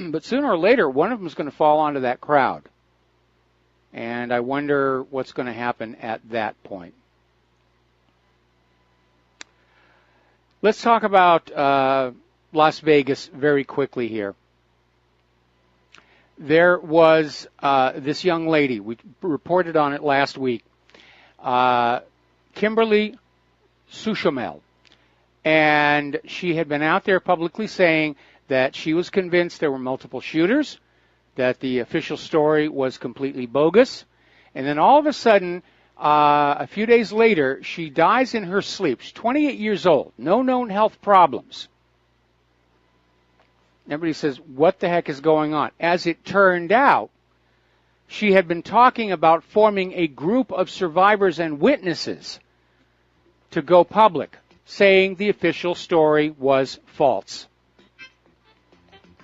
But sooner or later, one of them is going to fall onto that crowd. And I wonder what's going to happen at that point. Let's talk about Las Vegas very quickly here. There was this young lady. We reported on it last week. Kimberly Sushomel. And she had been out there publicly saying that she was convinced there were multiple shooters, that the official story was completely bogus. And then all of a sudden, a few days later, she dies in her sleep. She's 28 years old, no known health problems. Everybody says, what the heck is going on? As it turned out, she had been talking about forming a group of survivors and witnesses to go public, saying the official story was false.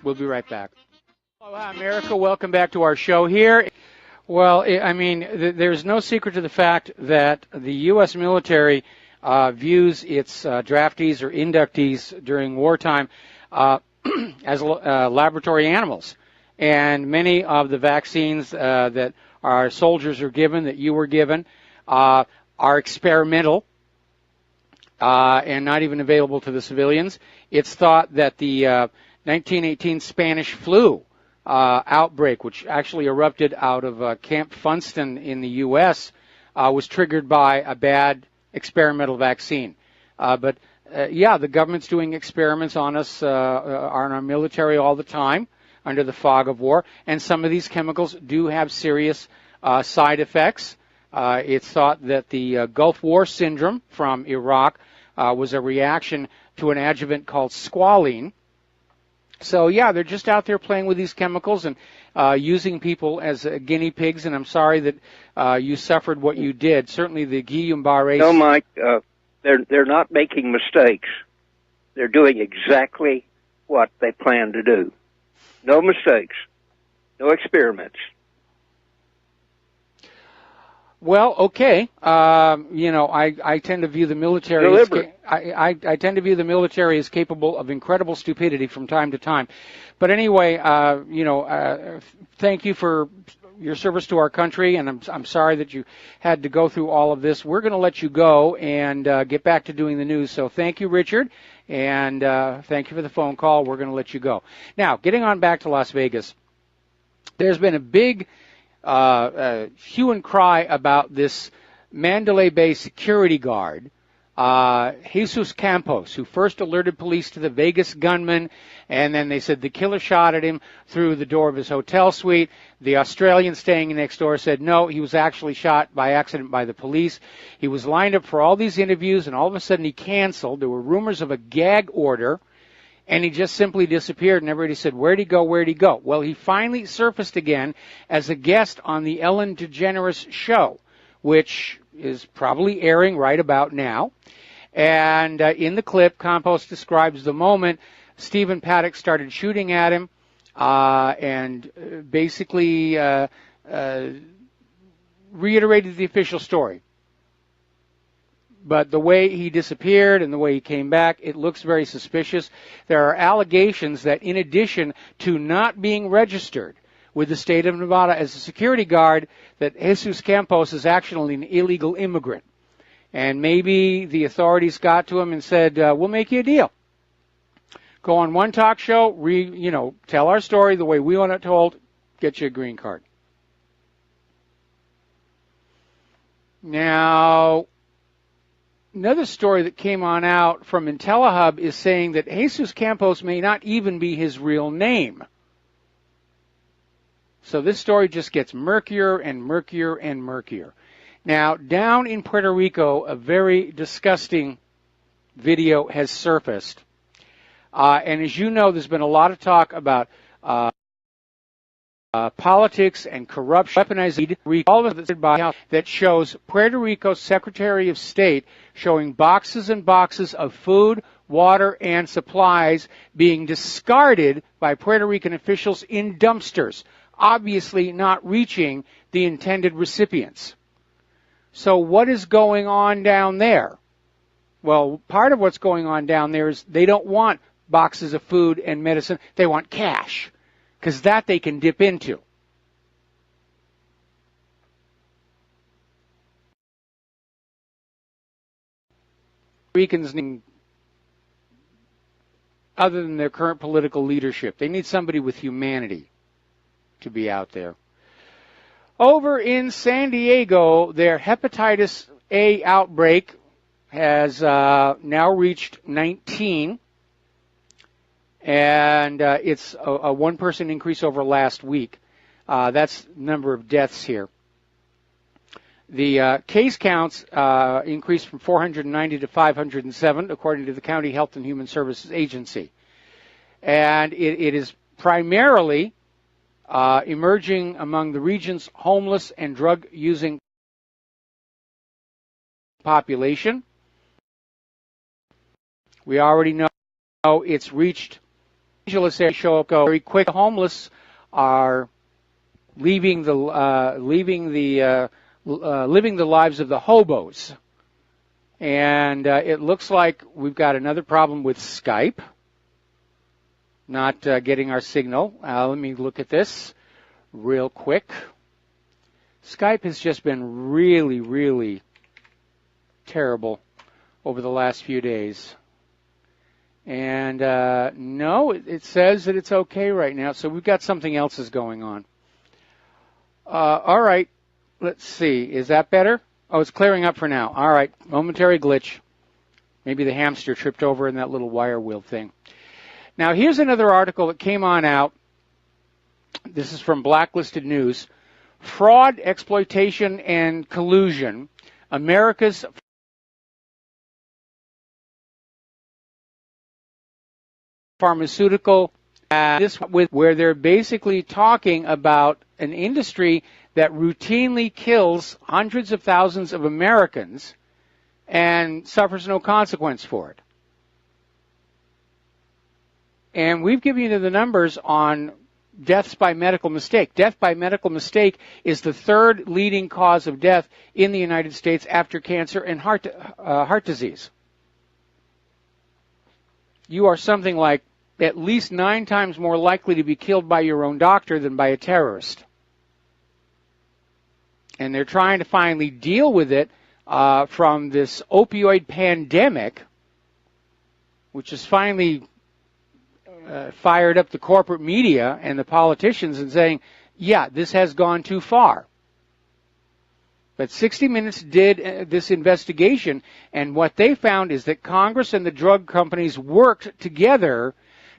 We'll be right back. Hello, America. Welcome back to our show here. Well, I mean, there's no secret to the fact that the U.S. military views its draftees or inductees during wartime as laboratory animals. And many of the vaccines that our soldiers are given, that you were given, are experimental and not even available to the civilians. It's thought that the 1918 Spanish flu outbreak, which actually erupted out of Camp Funston in the U.S., was triggered by a bad experimental vaccine. But the government's doing experiments on us, on our military all the time under the fog of war, and some of these chemicals do have serious side effects. It's thought that the Gulf War syndrome from Iraq was a reaction to an adjuvant called squalene. So, they're just out there playing with these chemicals and using people as guinea pigs, and I'm sorry that you suffered what you did. Certainly the Guillain-Barré... No, Mike, they're not making mistakes. They're doing exactly what they plan to do. No mistakes. No experiments. Well, okay. I tend to view the military as I tend to view the military as capable of incredible stupidity from time to time. But anyway, thank you for your service to our country, and I'm sorry that you had to go through all of this. We're going to let you go and get back to doing the news. So thank you, Richard, and thank you for the phone call. We're going to let you go. Now, getting on back to Las Vegas, there's been a big hue and cry about this Mandalay Bay security guard, Jesus Campos, who first alerted police to the Vegas gunman, and then they said the killer shot at him through the door of his hotel suite. The Australian staying next door said no, he was actually shot by accident by the police. He was lined up for all these interviews, and all of a sudden he canceled. There were rumors of a gag order, and he just simply disappeared, and everybody said, where'd he go, where'd he go? Well, he finally surfaced again as a guest on the Ellen DeGeneres show, which is probably airing right about now. And in the clip, Campos describes the moment Stephen Paddock started shooting at him and basically reiterated the official story. But the way he disappeared and the way he came back, it looks very suspicious. There are allegations that in addition to not being registered with the state of Nevada as a security guard, that Jesus Campos is actually an illegal immigrant. And maybe the authorities got to him and said, we'll make you a deal. Go on one talk show, tell our story the way we want it told, get you a green card. Now, another story that came on out from IntelliHub is saying that Jesus Campos may not even be his real name. So this story just gets murkier and murkier and murkier. Now, down in Puerto Rico, a very disgusting video has surfaced. And as you know, there's been a lot of talk about politics and corruption, weaponized all of it by that shows Puerto Rico's Secretary of State showing boxes and boxes of food, water, and supplies being discarded by Puerto Rican officials in dumpsters, obviously not reaching the intended recipients. So what is going on down there? Well, part of what's going on down there is they don't want boxes of food and medicine. They want cash, because that they can dip into. Ricans other than their current political leadership. They need somebody with humanity to be out there. Over in San Diego, their hepatitis A outbreak has now reached 19, and it's a one-person increase over last week. That's the number of deaths here. The case counts increased from 490 to 507, according to the County Health and Human Services Agency. And it is primarily emerging among the region's homeless and drug-using population. We already know it's reached Angeles area. Show up very quick. The homeless are living the lives of the hobos, and it looks like we've got another problem with Skype. Not getting our signal. Let me look at this real quick. Skype has just been really, really terrible over the last few days. And no, it says that it's okay right now, so we've got something else is going on. All right, let's see. Is that better? Oh, it's clearing up for now. All right, momentary glitch. Maybe the hamster tripped over in that little wire wheel thing. Now, here's another article that came on out. This is from Blacklisted News. Fraud, Exploitation, and Collusion. America's pharmaceutical. This where they're basically talking about an industry that routinely kills hundreds of thousands of Americans and suffers no consequence for it. And we've given you the numbers on deaths by medical mistake. Death by medical mistake is the third leading cause of death in the United States after cancer and heart disease. You are something like at least 9 times more likely to be killed by your own doctor than by a terrorist. And they're trying to finally deal with it from this opioid pandemic, which is finally fired up the corporate media and the politicians and saying, yeah, this has gone too far. But 60 Minutes did this investigation, and what they found is that Congress and the drug companies worked together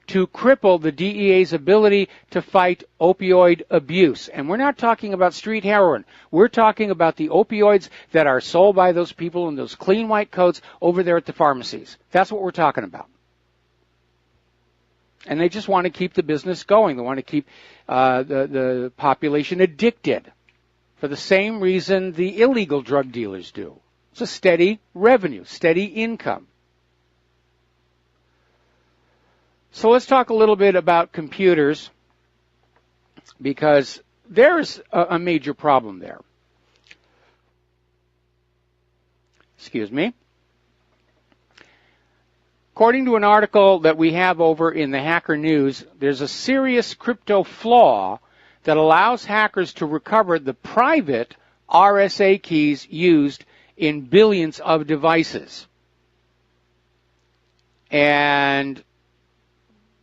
to cripple the DEA's ability to fight opioid abuse. And we're not talking about street heroin. We're talking about the opioids that are sold by those people in those clean white coats over there at the pharmacies. That's what we're talking about. And they just want to keep the business going. They want to keep the population addicted for the same reason the illegal drug dealers do. It's a steady revenue, steady income. So let's talk a little bit about computers, because there's a major problem there. Excuse me. According to an article that we have over in the Hacker News, there's a serious crypto flaw that allows hackers to recover the private RSA keys used in billions of devices. And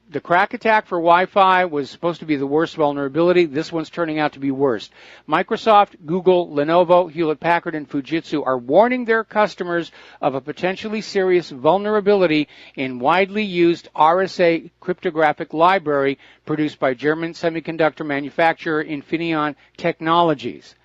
the crack attack for Wi-Fi was supposed to be the worst vulnerability. This one's turning out to be worse. Microsoft, Google, Lenovo, Hewlett-Packard, and Fujitsu are warning their customers of a potentially serious vulnerability in widely used RSA cryptographic library produced by German semiconductor manufacturer Infineon Technologies.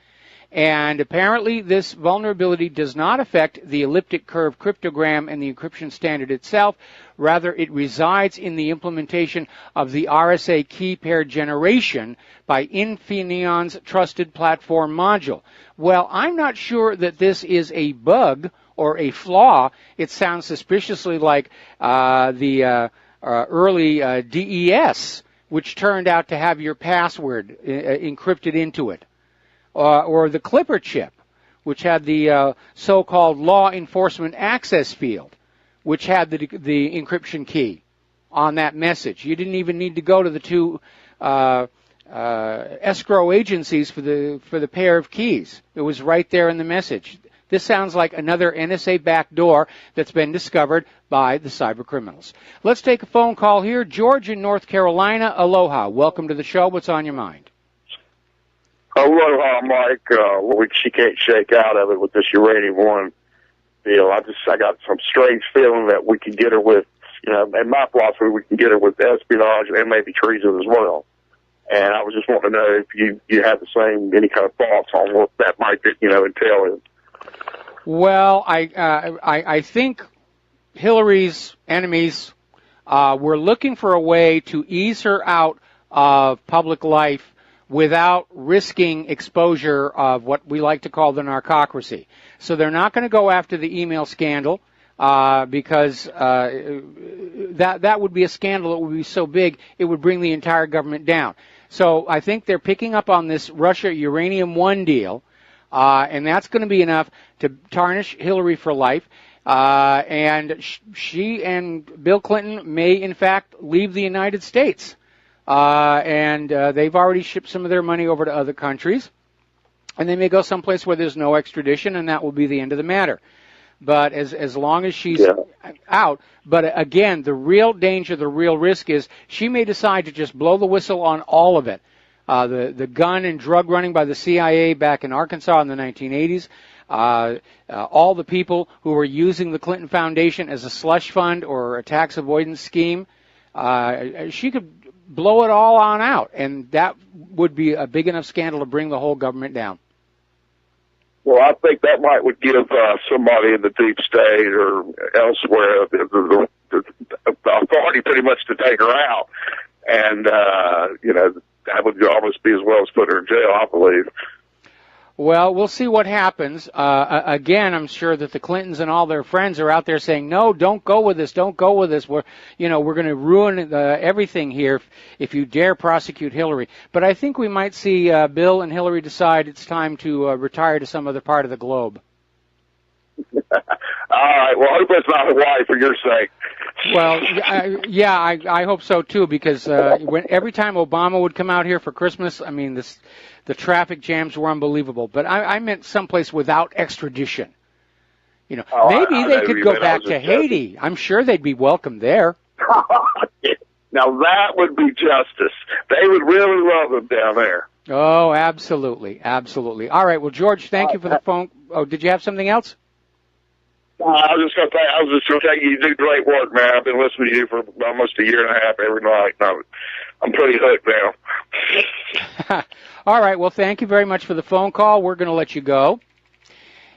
And apparently this vulnerability does not affect the elliptic curve cryptogram and the encryption standard itself. Rather, it resides in the implementation of the RSA key pair generation by Infineon's trusted platform module. Well, I'm not sure that this is a bug or a flaw. It sounds suspiciously like the early DES, which turned out to have your password encrypted into it. Or the Clipper chip, which had the so-called law enforcement access field, which had the encryption key on that message. You didn't even need to go to the two escrow agencies for the pair of keys. It was right there in the message. This sounds like another NSA backdoor that's been discovered by the cyber criminals. Let's take a phone call here. George in North Carolina. Aloha. Welcome to the show. What's on your mind? Aloha, Mike. She can't shake out of it with this Uranium One deal. I got some strange feeling that we can get her with, in my philosophy, we can get her with espionage and maybe treason as well. And I was just wanting to know if you have the same, any kind of thoughts on what that might, entail. Well, I think Hillary's enemies were looking for a way to ease her out of public life without risking exposure of what we like to call the narcocracy. So they're not going to go after the email scandal because that would be a scandal that would be so big it would bring the entire government down. So I think they're picking up on this Russia Uranium One deal, and that's going to be enough to tarnish Hillary for life. And she and Bill Clinton may, in fact, leave the United States. And they've already shipped some of their money over to other countries. And they may go someplace where there's no extradition, and that will be the end of the matter. But as long as she's out. But again, the real danger, the real risk is she may decide to just blow the whistle on all of it. The gun and drug running by the CIA back in Arkansas in the 1980s. All the people who were using the Clinton Foundation as a slush fund or a tax avoidance scheme. She could blow it all on out, and that would be a big enough scandal to bring the whole government down. Well, I think that would give somebody in the deep state or elsewhere the authority pretty much to take her out. And, that would almost be as well as put her in jail, I believe. Well, we'll see what happens. Again, I'm sure that the Clintons and all their friends are out there saying, no, don't go with this, don't go with this. We're going to ruin everything here if you dare prosecute Hillary. But I think we might see Bill and Hillary decide it's time to retire to some other part of the globe. All right. Well, I hope it's not Hawaii for your sake. Well, I hope so, too, because every time Obama would come out here for Christmas, I mean, the traffic jams were unbelievable. But I meant someplace without extradition. Maybe they could go back to Haiti. I'm sure they'd be welcome there. Now, that would be justice. They would really love them down there. Oh, absolutely, absolutely. All right, well, George, thank you for the phone. Oh, did you have something else? I was just going to tell you do great work, man. I've been listening to you for almost a year and a half every night. I'm pretty hooked now. All right, well, thank you very much for the phone call. We're going to let you go.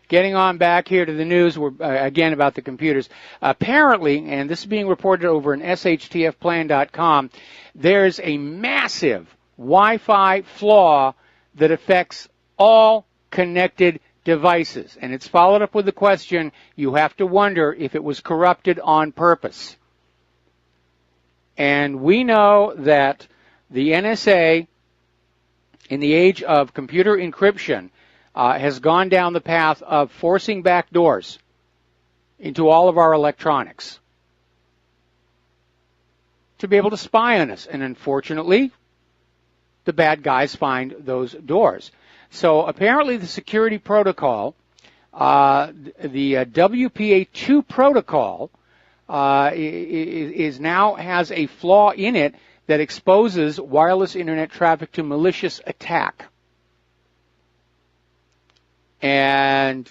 Getting on back here to the news, we're again about the computers. Apparently, and this is being reported over in shtfplan.com, there's a massive Wi-Fi flaw that affects all connected devices. And it's followed up with the question, you have to wonder if it was corrupted on purpose. And we know that the NSA, in the age of computer encryption, has gone down the path of forcing back doors into all of our electronics to be able to spy on us. And unfortunately, the bad guys find those doors. So apparently the security protocol, the WPA2 protocol, is now has a flaw in it that exposes wireless internet traffic to malicious attack. And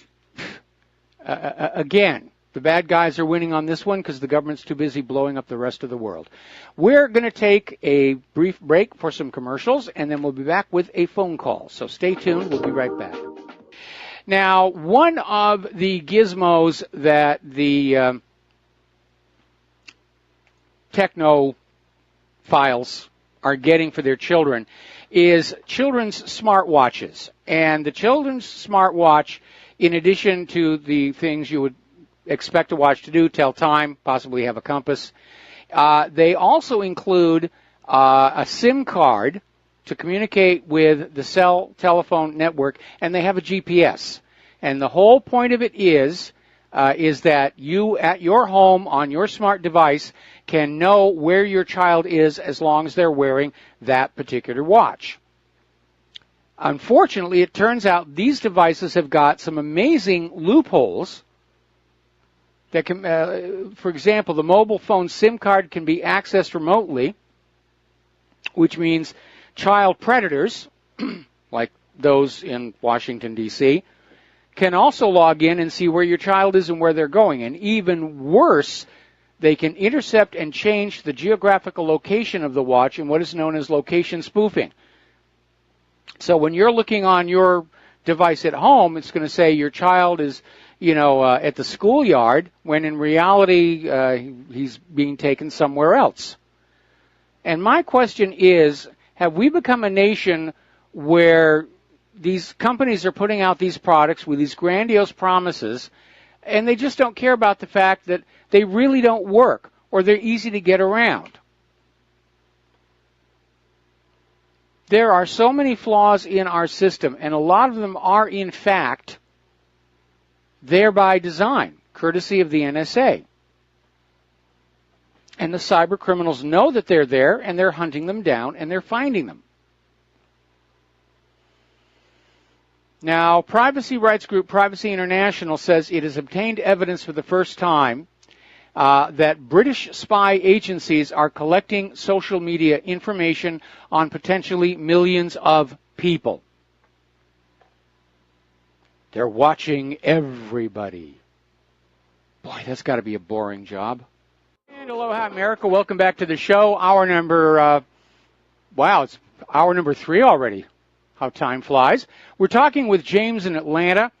again, the bad guys are winning on this one because the government's too busy blowing up the rest of the world. We're going to take a brief break for some commercials, and then we'll be back with a phone call. So stay tuned. We'll be right back. Now, one of the gizmos that the technophiles are getting for their children is children's smartwatches. And the children's smartwatch, in addition to the things you would expect a watch to do, tell time, possibly have a compass, they also include a SIM card to communicate with the cell telephone network, and they have a GPS. And the whole point of it is that you, at your home, on your smart device, can know where your child is as long as they're wearing that particular watch. Unfortunately, it turns out these devices have got some amazing loopholes that can, for example, the mobile phone SIM card can be accessed remotely, which means child predators, like those in Washington, D.C., can also log in and see where your child is and where they're going. And even worse, they can intercept and change the geographical location of the watch in what is known as location spoofing. So when you're looking on your device at home, it's going to say your child is, at the schoolyard, when in reality he's being taken somewhere else. And my question is, have we become a nation where these companies are putting out these products with these grandiose promises, and they just don't care about the fact that they really don't work or they're easy to get around? There are so many flaws in our system, and a lot of them are, in fact, there by design, courtesy of the NSA. And the cyber criminals know that they're there, and they're hunting them down, and they're finding them. Now, privacy rights group Privacy International says it has obtained evidence for the first time that British spy agencies are collecting social media information on potentially millions of people. They're watching everybody. Boy, that's got to be a boring job. And aloha, America. Welcome back to the show. Hour number, it's hour number 3 already. How time flies. We're talking with James in Atlanta,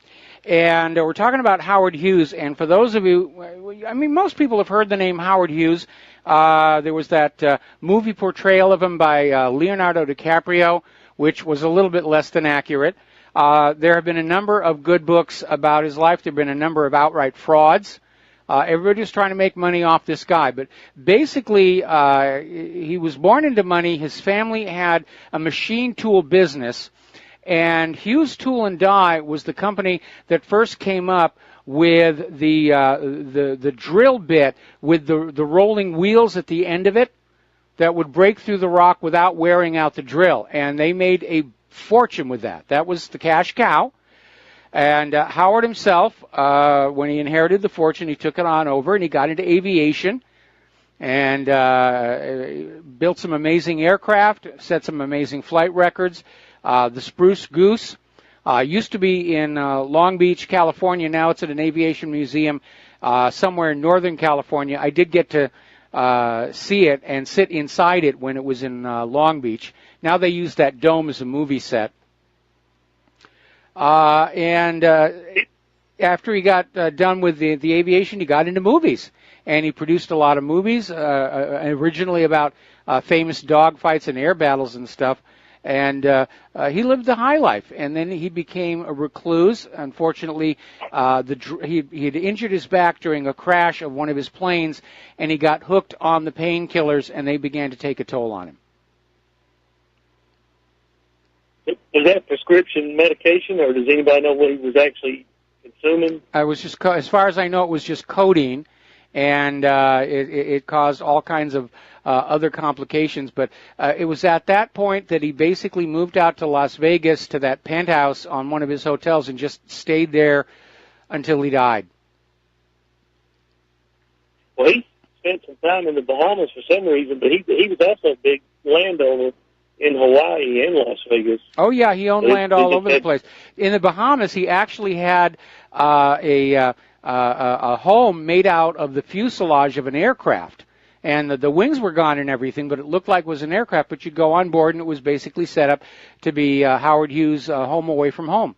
and we're talking about Howard Hughes. And for those of you, most people have heard the name Howard Hughes. There was that movie portrayal of him by Leonardo DiCaprio, which was a little bit less than accurate. There have been a number of good books about his life. There have been a number of outright frauds. Everybody's trying to make money off this guy. But basically, he was born into money. His family had a machine tool business. And Hughes Tool and Die was the company that first came up with the drill bit with the rolling wheels at the end of it that would break through the rock without wearing out the drill. And they made a fortune with that. That was the cash cow. And Howard himself, when he inherited the fortune, he took it on over and he got into aviation and built some amazing aircraft, set some amazing flight records. The Spruce Goose used to be in Long Beach, California. Now it's at an aviation museum somewhere in Northern California. I did get to see it and sit inside it when it was in Long Beach. Now they use that dome as a movie set. And after he got done with the aviation, he got into movies. And he produced a lot of movies, originally about famous dogfights and air battles and stuff. And he lived the high life. And then he became a recluse. Unfortunately, he had injured his back during a crash of one of his planes, and he got hooked on the painkillers, and they began to take a toll on him. Was that prescription medication, or does anybody know what he was actually consuming? I was just, as far as I know, it was just codeine, and it caused all kinds of other complications. But it was at that point that he basically moved out to Las Vegas to that penthouse on one of his hotels and just stayed there until he died. Well, he spent some time in the Bahamas for some reason, but he was also a big landowner in Hawaii and Las Vegas. Oh, yeah, he owned land all over the place. In the Bahamas, he actually had a home made out of the fuselage of an aircraft. And the wings were gone and everything, but it looked like it was an aircraft. But you'd go on board, and it was basically set up to be Howard Hughes' home away from home.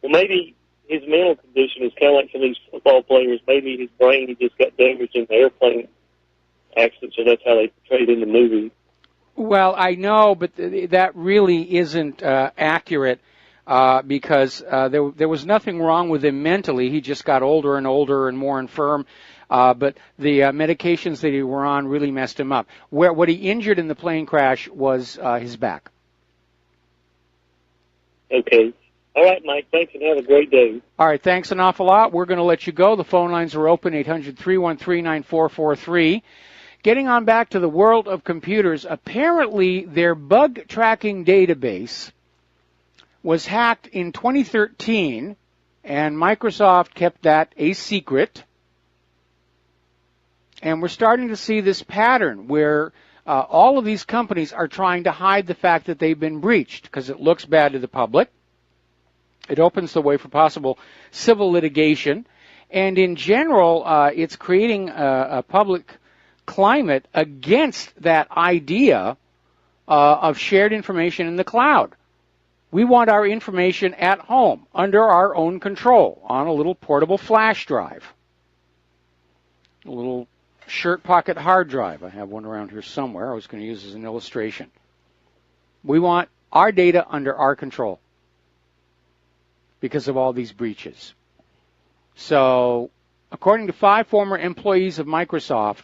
Well, maybe his mental condition is kind of like some of these football players. Maybe his brain, he just got damaged in the airplane accident, so that's how they portrayed in the movie. Well, I know, but that really isn't accurate because there was nothing wrong with him mentally. He just got older and older and more infirm. But the medications that he were on really messed him up. What he injured in the plane crash was his back. Okay. All right, Mike. Thanks, and have a great day. All right. Thanks an awful lot. We're going to let you go. The phone lines are open, 800-313-9443. Getting on back to the world of computers, apparently their bug tracking database was hacked in 2013, and Microsoft kept that a secret. And we're starting to see this pattern where all of these companies are trying to hide the fact that they've been breached because it looks bad to the public. It opens the way for possible civil litigation. And in general, it's creating a public climate against that idea of shared information in the cloud. We want our information at home, under our own control, on a little portable flash drive, a little shirt pocket hard drive. I have one around here somewhere I was going to use as an illustration. We want our data under our control because of all these breaches. So, according to 5 former employees of Microsoft,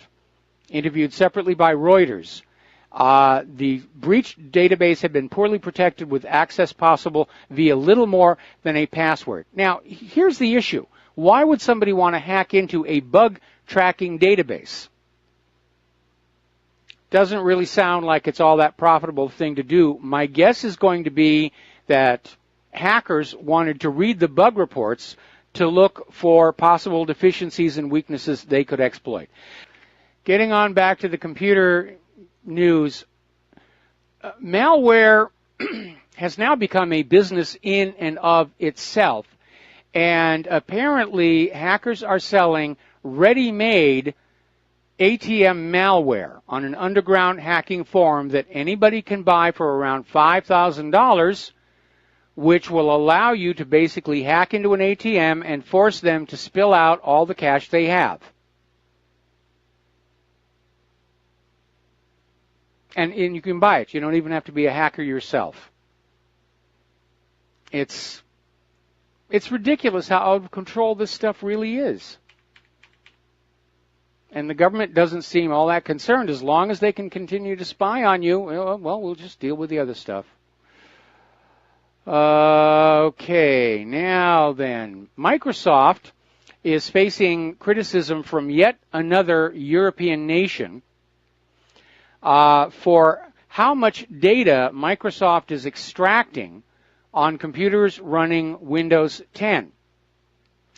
interviewed separately by Reuters, the breached database had been poorly protected with access possible via little more than a password. Now, here's the issue. Why would somebody want to hack into a bug tracking database? Doesn't really sound like it's all that profitable thing to do. My guess is going to be that hackers wanted to read the bug reports to look for possible deficiencies and weaknesses they could exploit. Getting on back to the computer news, malware has now become a business in and of itself, and apparently hackers are selling ready-made ATM malware on an underground hacking forum that anybody can buy for around $5,000, which will allow you to basically hack into an ATM and force them to spill out all the cash they have. And you can buy it. You don't even have to be a hacker yourself. It's ridiculous how out of control this stuff really is. And the government doesn't seem all that concerned. As long as they can continue to spy on you, well, we'll just deal with the other stuff. Okay, now then. Microsoft is facing criticism from yet another European nation for how much data Microsoft is extracting on computers running Windows 10.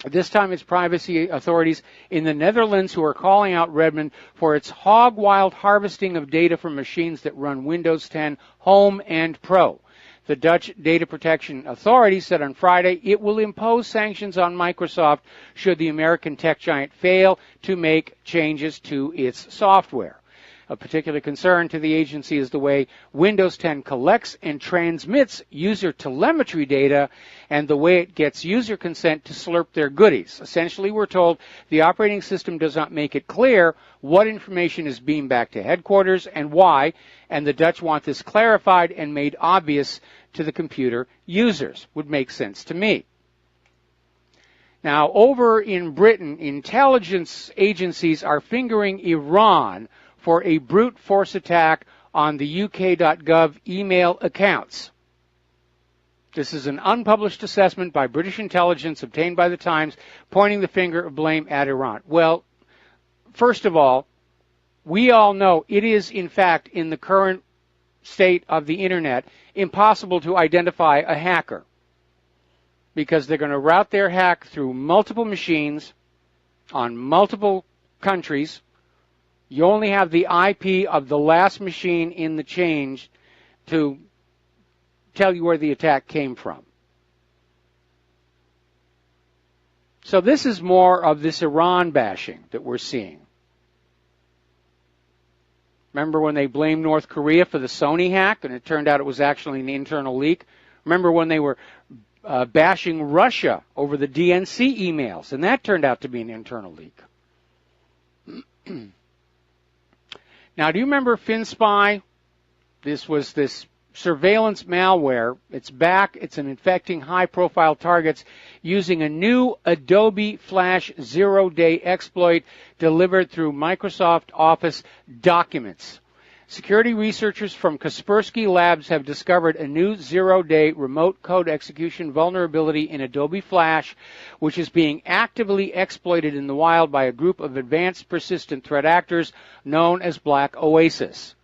This time it's privacy authorities in the Netherlands who are calling out Redmond for its hog-wild harvesting of data from machines that run Windows 10 Home and Pro. The Dutch Data Protection Authority said on Friday it will impose sanctions on Microsoft should the American tech giant fail to make changes to its software. A particular concern to the agency is the way Windows 10 collects and transmits user telemetry data and the way it gets user consent to slurp their goodies. Essentially, we're told the operating system does not make it clear what information is beamed back to headquarters and why, and the Dutch want this clarified and made obvious to the computer users. Would make sense to me. Now, over in Britain, intelligence agencies are fingering Iran for a brute force attack on the UK.gov email accounts. This is an unpublished assessment by British intelligence obtained by the Times, pointing the finger of blame at Iran. Well, first of all, we all know it is, in fact, in the current state of the Internet, impossible to identify a hacker because they're going to route their hack through multiple machines on multiple countries. You only have the IP of the last machine in the chain to tell you where the attack came from. So this is more of this Iran bashing that we're seeing. Remember when they blamed North Korea for the Sony hack and it turned out it was actually an internal leak? Remember when they were bashing Russia over the DNC emails and that turned out to be an internal leak? Now, do you remember FinSpy? This was this surveillance malware. It's back. It's infecting high-profile targets using a new Adobe Flash zero-day exploit delivered through Microsoft Office documents. Security researchers from Kaspersky Labs have discovered a new zero-day remote code execution vulnerability in Adobe Flash, which is being actively exploited in the wild by a group of advanced persistent threat actors known as Black Oasis.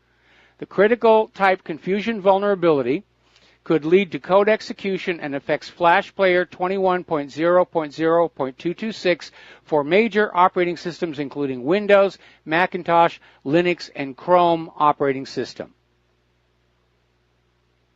The critical type confusion vulnerability could lead to code execution and affects Flash Player 21.0.0.226 for major operating systems including Windows, Macintosh, Linux, and Chrome operating system.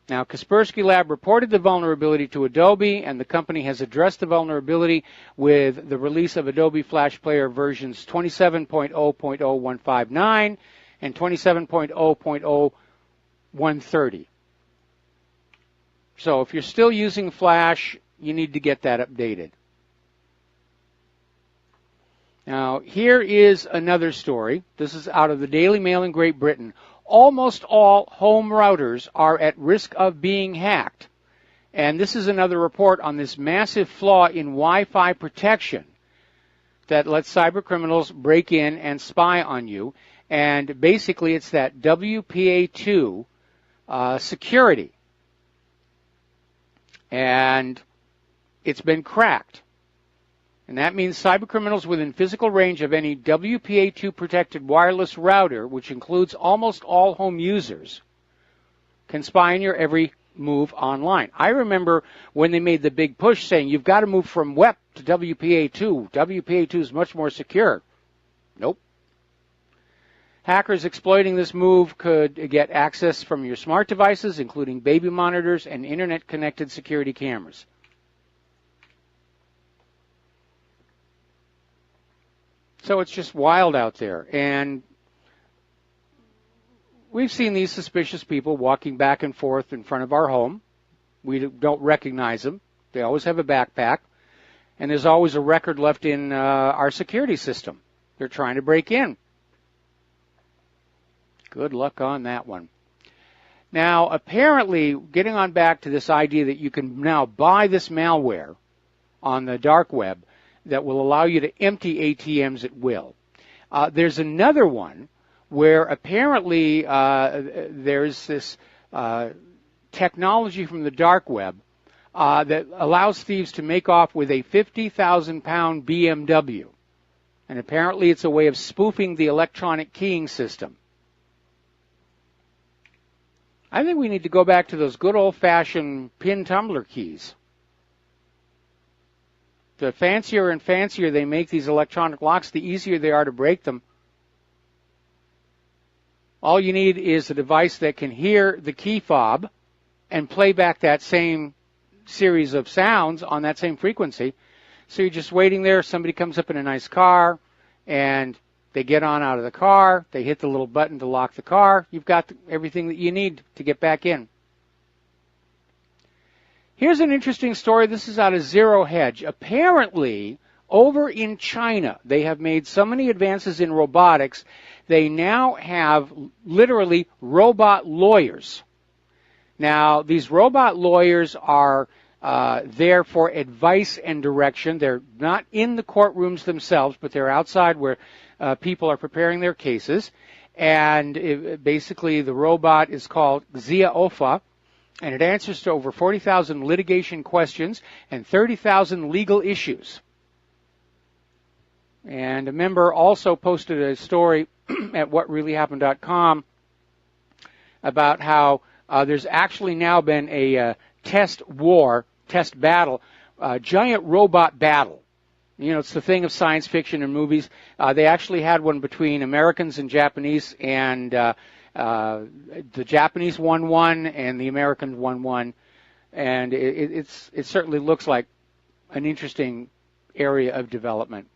Now, Kaspersky Lab reported the vulnerability to Adobe, and the company has addressed the vulnerability with the release of Adobe Flash Player versions 27.0.0159 and 27.0.0130. So if you're still using Flash, you need to get that updated. Now, here is another story. This is out of the Daily Mail in Great Britain. Almost all home routers are at risk of being hacked. And this is another report on this massive flaw in Wi-Fi protection that lets cyber criminals break in and spy on you. And basically, it's that WPA2 security. And it's been cracked. And that means cybercriminals within physical range of any WPA2 protected wireless router, which includes almost all home users, can spy on your every move online. I remember when they made the big push saying you've got to move from WEP to WPA2. WPA2 is much more secure. Nope. Hackers exploiting this move could get access from your smart devices, including baby monitors and internet-connected security cameras. So it's just wild out there. And we've seen these suspicious people walking back and forth in front of our home. We don't recognize them. They always have a backpack. And there's always a record left in our security system. They're trying to break in. Good luck on that one. Now, apparently, getting on back to this idea that you can now buy this malware on the dark web that will allow you to empty ATMs at will. There's another one where apparently there's this technology from the dark web that allows thieves to make off with a 50,000-pound BMW. And apparently it's a way of spoofing the electronic keying system. I think we need to go back to those good old-fashioned pin tumbler keys. The fancier and fancier they make these electronic locks, the easier they are to break them. All you need is a device that can hear the key fob and play back that same series of sounds on that same frequency. So you're just waiting there. Somebody comes up in a nice car, and they get on out of the car. They hit the little button to lock the car. You've got everything that you need to get back in. Here's an interesting story. This is out of Zero Hedge. Apparently, over in China, they have made so many advances in robotics, they now have literally robot lawyers. Now, these robot lawyers are there for advice and direction. They're not in the courtrooms themselves, but they're outside where people are preparing their cases. And basically, the robot is called Xia Ofa, and it answers to over 40,000 litigation questions and 30,000 legal issues. And a member also posted a story at whatreallyhappened.com about how there's actually now been a test battle, giant robot battle. You know, it's the thing of science fiction and movies. They actually had one between Americans and Japanese, and the Japanese won one, and the Americans won one. And it certainly looks like an interesting area of development.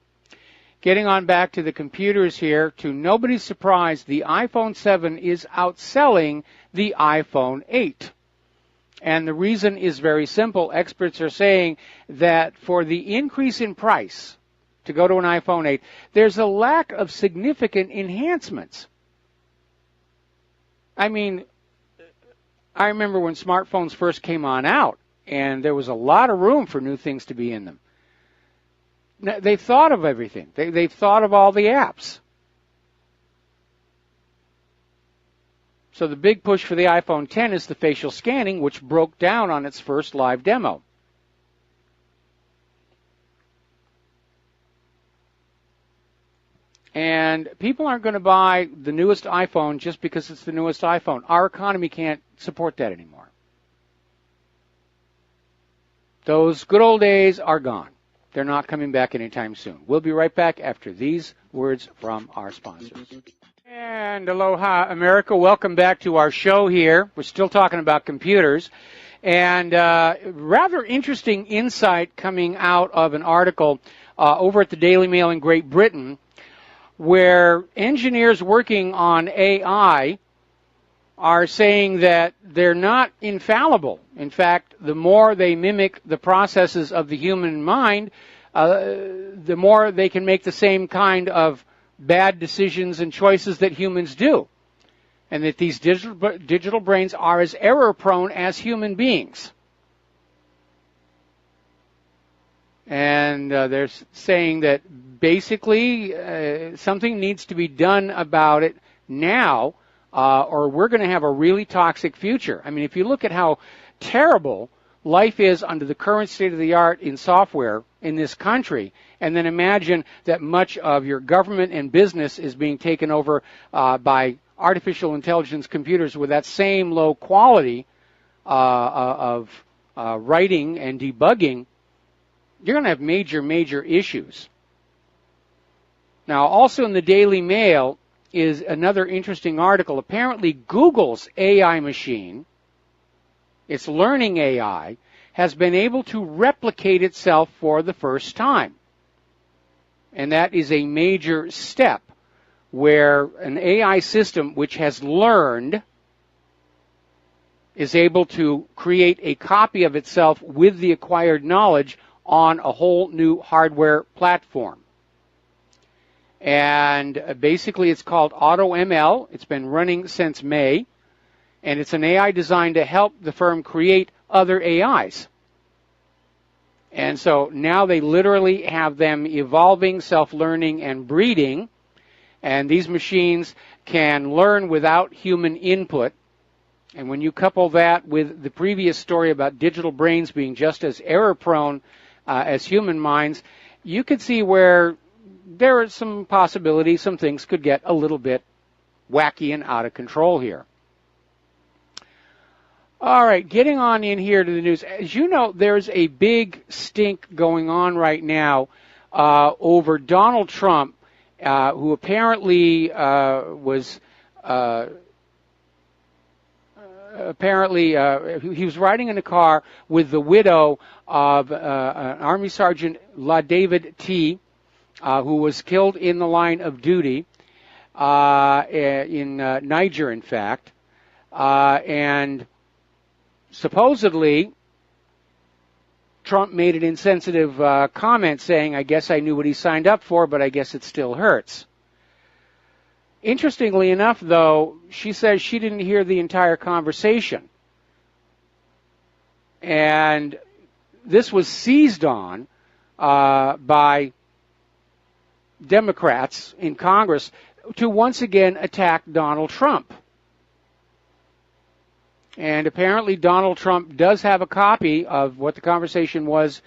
Getting on back to the computers here, to nobody's surprise, the iPhone 7 is outselling the iPhone 8. And the reason is very simple. Experts are saying that for the increase in price to go to an iPhone 8, there's a lack of significant enhancements. I mean, I remember when smartphones first came on out, and there was a lot of room for new things to be in them. They've thought of everything. They've thought of all the apps. So the big push for the iPhone X is the facial scanning, which broke down on its first live demo. And people aren't going to buy the newest iPhone just because it's the newest iPhone. Our economy can't support that anymore. Those good old days are gone. They're not coming back anytime soon. We'll be right back after these words from our sponsors. And aloha, America. Welcome back to our show here. We're still talking about computers. And rather interesting insight coming out of an article over at the Daily Mail in Great Britain, where engineers working on AI are saying that they're not infallible. In fact, the more they mimic the processes of the human mind, the more they can make the same kind of bad decisions and choices that humans do. And that these digital brains are as error-prone as human beings. And they're saying that basically something needs to be done about it now, or we're going to have a really toxic future. I mean, if you look at how terrible life is under the current state of the art in software in this country, and then imagine that much of your government and business is being taken over by artificial intelligence computers with that same low quality of writing and debugging, you're going to have major, major issues. Now, also in the Daily Mail is another interesting article. Apparently, Google's AI machine, its learning AI, has been able to replicate itself for the first time. And that is a major step where an AI system which has learned is able to create a copy of itself with the acquired knowledge on a whole new hardware platform. And basically it's called AutoML. It's been running since May. And it's an AI designed to help the firm create other AIs. And so now they literally have them evolving, self-learning, and breeding. And these machines can learn without human input. And when you couple that with the previous story about digital brains being just as error-prone as human minds, you could see where there is some possibility some things could get a little bit wacky and out of control here. All right, getting on in here to the news. As you know, there's a big stink going on right now over Donald Trump, who apparently he was riding in a car with the widow of Army Sergeant La David T., who was killed in the line of duty in Niger, in fact, and supposedly Trump made an insensitive comment saying, I guess I knew what he signed up for, but I guess it still hurts. Interestingly enough, though, she says she didn't hear the entire conversation. And this was seized on by Democrats in Congress to once again attack Donald Trump. And apparently Donald Trump does have a copy of what the conversation was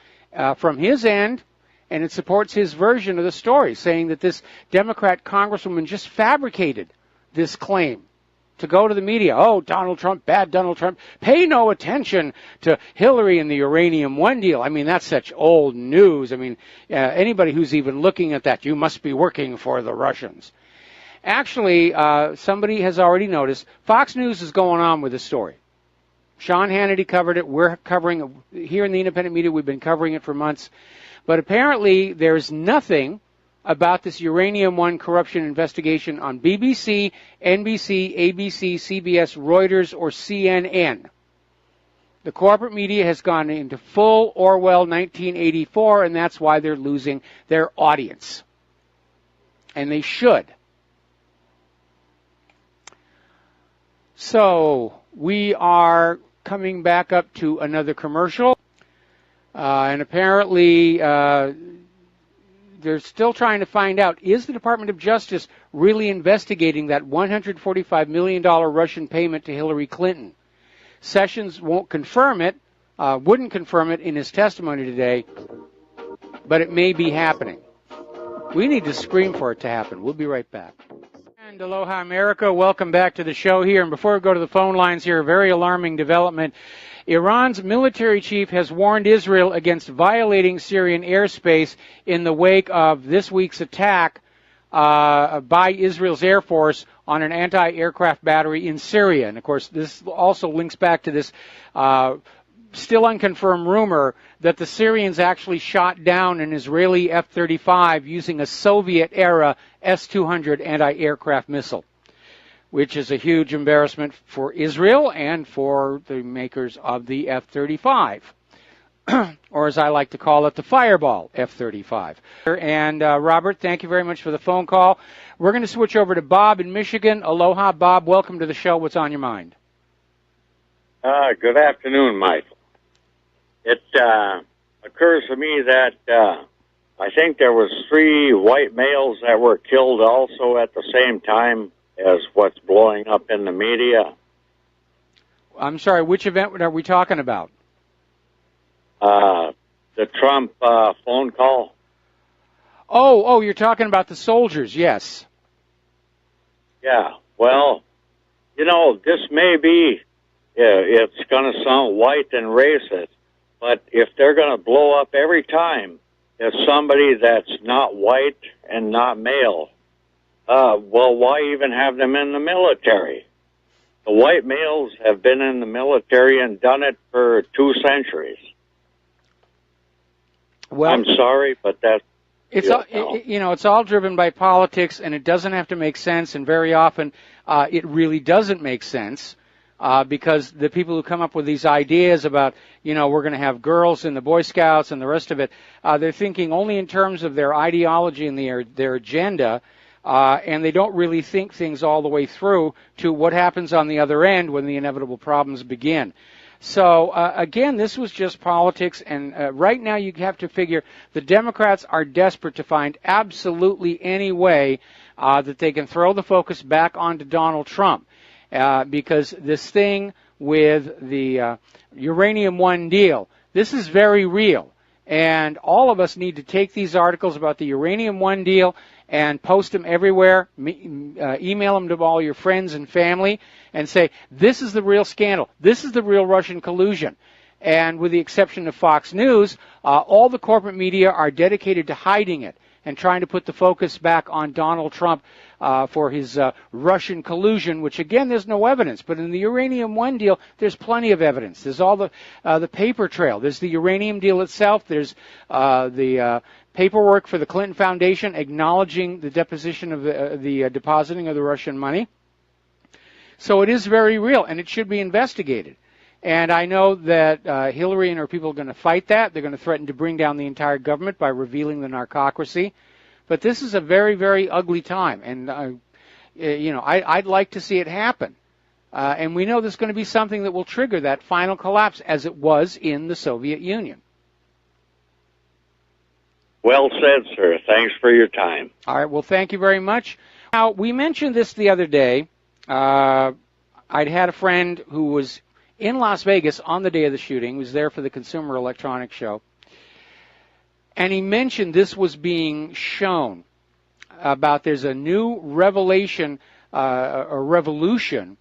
from his end, and it supports his version of the story, saying that this Democrat congresswoman just fabricated this claim to go to the media. Oh, Donald Trump, bad Donald Trump. Pay no attention to Hillary and the Uranium One deal. I mean, that's such old news. I mean, anybody who's even looking at that, you must be working for the Russians. Actually, somebody has already noticed, Fox News is going on with the story. Sean Hannity covered it. We're covering it. Here in the independent media, we've been covering it for months. But apparently, there's nothing about this Uranium One corruption investigation on BBC, NBC, ABC, CBS, Reuters, or CNN. The corporate media has gone into full Orwell 1984, and that's why they're losing their audience. And they should. So we are coming back up to another commercial. And apparently they're still trying to find out, is the Department of Justice really investigating that $145 million Russian payment to Hillary Clinton? Sessions won't confirm it, wouldn't confirm it in his testimony today, but it may be happening. We need to scream for it to happen. We'll be right back. And aloha, America. Welcome back to the show here. And before we go to the phone lines here, a very alarming development. Iran's military chief has warned Israel against violating Syrian airspace in the wake of this week's attack by Israel's Air Force on an anti-aircraft battery in Syria. And, of course, this also links back to this still unconfirmed rumor that the Syrians actually shot down an Israeli F-35 using a Soviet-era S-200 anti-aircraft missile, which is a huge embarrassment for Israel and for the makers of the F-35, or as I like to call it, the Fireball F-35. And Robert, thank you very much for the phone call. We're going to switch over to Bob in Michigan. Aloha, Bob. Welcome to the show. What's on your mind? Good afternoon, Michael. It occurs to me that I think there was 3 white males that were killed also at the same time as what's blowing up in the media. I'm sorry, which event are we talking about? The Trump phone call. Oh, you're talking about the soldiers, yes. Yeah, well, you know, this may be, it's going to sound white and racist, but if they're going to blow up every time, there's somebody that's not white and not male, well, why even have them in the military? The white males have been in the military and done it for 2 centuries. Well, I'm sorry, but that's... It's all, it's all driven by politics, and it doesn't have to make sense, and very often it really doesn't make sense. Because the people who come up with these ideas about, we're going to have girls in the Boy Scouts and the rest of it, they're thinking only in terms of their ideology and their agenda, and they don't really think things all the way through to what happens on the other end when the inevitable problems begin. So, again, this was just politics, and right now you have to figure the Democrats are desperate to find absolutely any way that they can throw the focus back onto Donald Trump. Because this thing with the Uranium One deal, this is very real. And all of us need to take these articles about the Uranium One deal and post them everywhere, email them to all your friends and family, and say, this is the real scandal. This is the real Russian collusion. And with the exception of Fox News, all the corporate media are dedicated to hiding it and trying to put the focus back on Donald Trump for his Russian collusion, which, again, there's no evidence. But in the Uranium One deal, there's plenty of evidence. There's all the paper trail. There's the uranium deal itself. There's the paperwork for the Clinton Foundation acknowledging the deposition of the depositing of the Russian money. So it is very real, and it should be investigated. And I know that Hillary and her people are going to fight that. They're going to threaten to bring down the entire government by revealing the narcocracy. But this is a very, very ugly time. And, I'd like to see it happen. And we know there's going to be something that will trigger that final collapse as it was in the Soviet Union. Well said, sir. Thanks for your time. All right. Well, thank you very much. Now, we mentioned this the other day. I'd had a friend who was in Las Vegas on the day of the shooting, was there for the Consumer Electronics Show, and he mentioned this was being shown about there's a new revelation, a revolution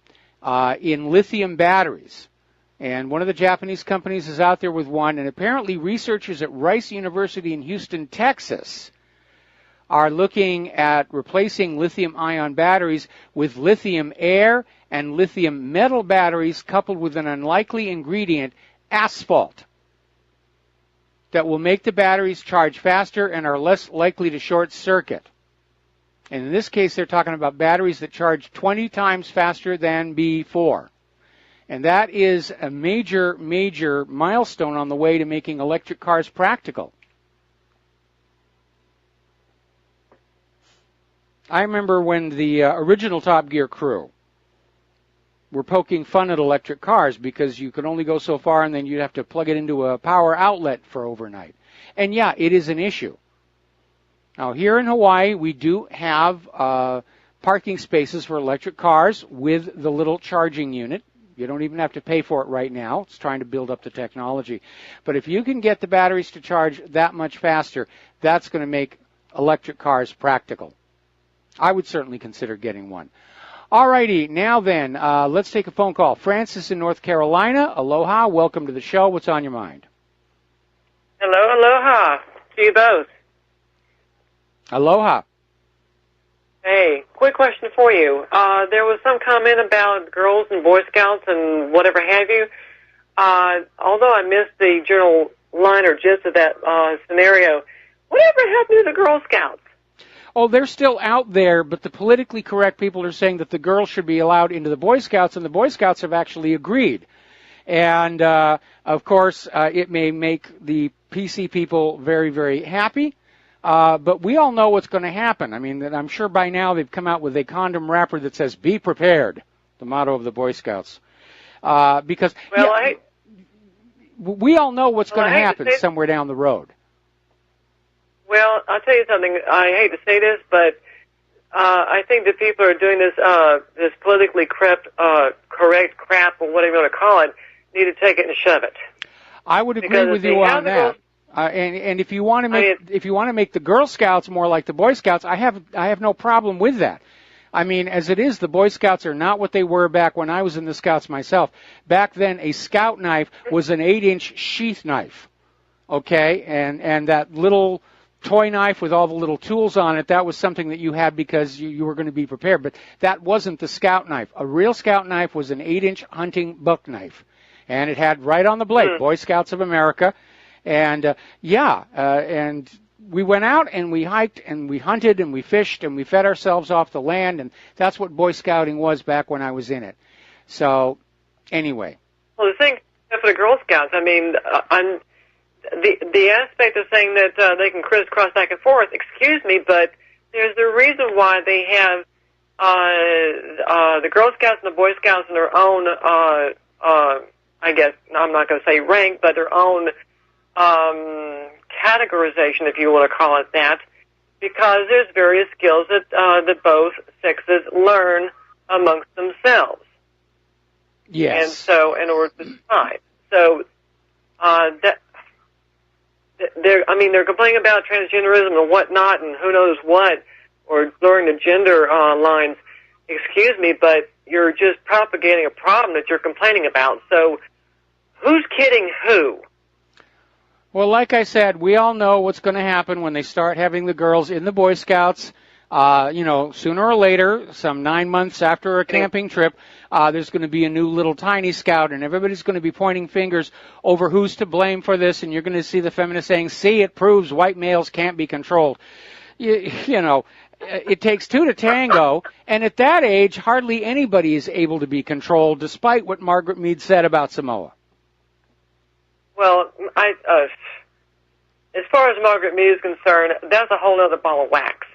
in lithium batteries. And one of the Japanese companies is out there with one, and apparently researchers at Rice University in Houston, Texas, are looking at replacing lithium-ion batteries with lithium air and lithium metal batteries coupled with an unlikely ingredient, asphalt, that will make the batteries charge faster and are less likely to short circuit. And in this case, they're talking about batteries that charge 20 times faster than before. And that is a major, major milestone on the way to making electric cars practical. I remember when the original Top Gear crew were poking fun at electric cars because you could only go so far and then you'd have to plug it into a power outlet for overnight. And yeah, it is an issue. Now, here in Hawaii, we do have parking spaces for electric cars with the little charging unit. You don't even have to pay for it right now. It's trying to build up the technology. But if you can get the batteries to charge that much faster, that's going to make electric cars practical. I would certainly consider getting one. All righty, now then, let's take a phone call. Francis in North Carolina, aloha, welcome to the show. What's on your mind? Hello, aloha to you both. Aloha. Hey, quick question for you. There was some comment about girls and Boy Scouts and whatever have you. Although I missed the general line or gist of that scenario, whatever happened to the Girl Scouts? Oh, they're still out there, but the politically correct people are saying that the girls should be allowed into the Boy Scouts, and the Boy Scouts have actually agreed. And, of course, it may make the PC people very, very happy. But we all know what's going to happen. I mean, I'm sure by now they've come out with a condom wrapper that says, "Be prepared," the motto of the Boy Scouts. Because we all know what's going to happen somewhere down the road. Well, I'll tell you something. I hate to say this, but I think that people are doing this politically correct crap, or whatever you want to call it, need to take it and shove it. I would agree with you on that. And if you want to make the Girl Scouts more like the Boy Scouts, I have no problem with that. I mean, as it is, the Boy Scouts are not what they were back when I was in the Scouts myself. Back then, a Scout knife was an 8-inch sheath knife, okay, and that little toy knife with all the little tools on it, that was something that you had because you were going to be prepared. But that wasn't the Scout knife. A real Scout knife was an 8-inch hunting buck knife, and it had right on the blade, Boy Scouts of America. And, and we went out and we hiked and we hunted and we fished and we fed ourselves off the land, and that's what Boy Scouting was back when I was in it. So, anyway. Well, the thing for the Girl Scouts, I mean, the aspect of saying that they can crisscross back and forth, excuse me, but there's a reason why they have the Girl Scouts and the Boy Scouts in their own, I guess, I'm not going to say rank, but their own categorization, if you want to call it that, because there's various skills that both sexes learn amongst themselves. Yes. And so, in order to decide, so they're complaining about transgenderism and whatnot, and who knows what, or blurring the gender lines. Excuse me, but you're just propagating a problem that you're complaining about. So, who's kidding who? Well, like I said, we all know what's going to happen when they start having the girls in the Boy Scouts. Sooner or later, some 9 months after a camping trip, there's going to be a new little tiny scout, and everybody's going to be pointing fingers over who's to blame for this, and you're going to see the feminists saying, "See, it proves white males can't be controlled." It takes two to tango, and at that age, hardly anybody is able to be controlled, despite what Margaret Mead said about Samoa. Well, as far as Margaret Mead is concerned, that's a whole other ball of wax.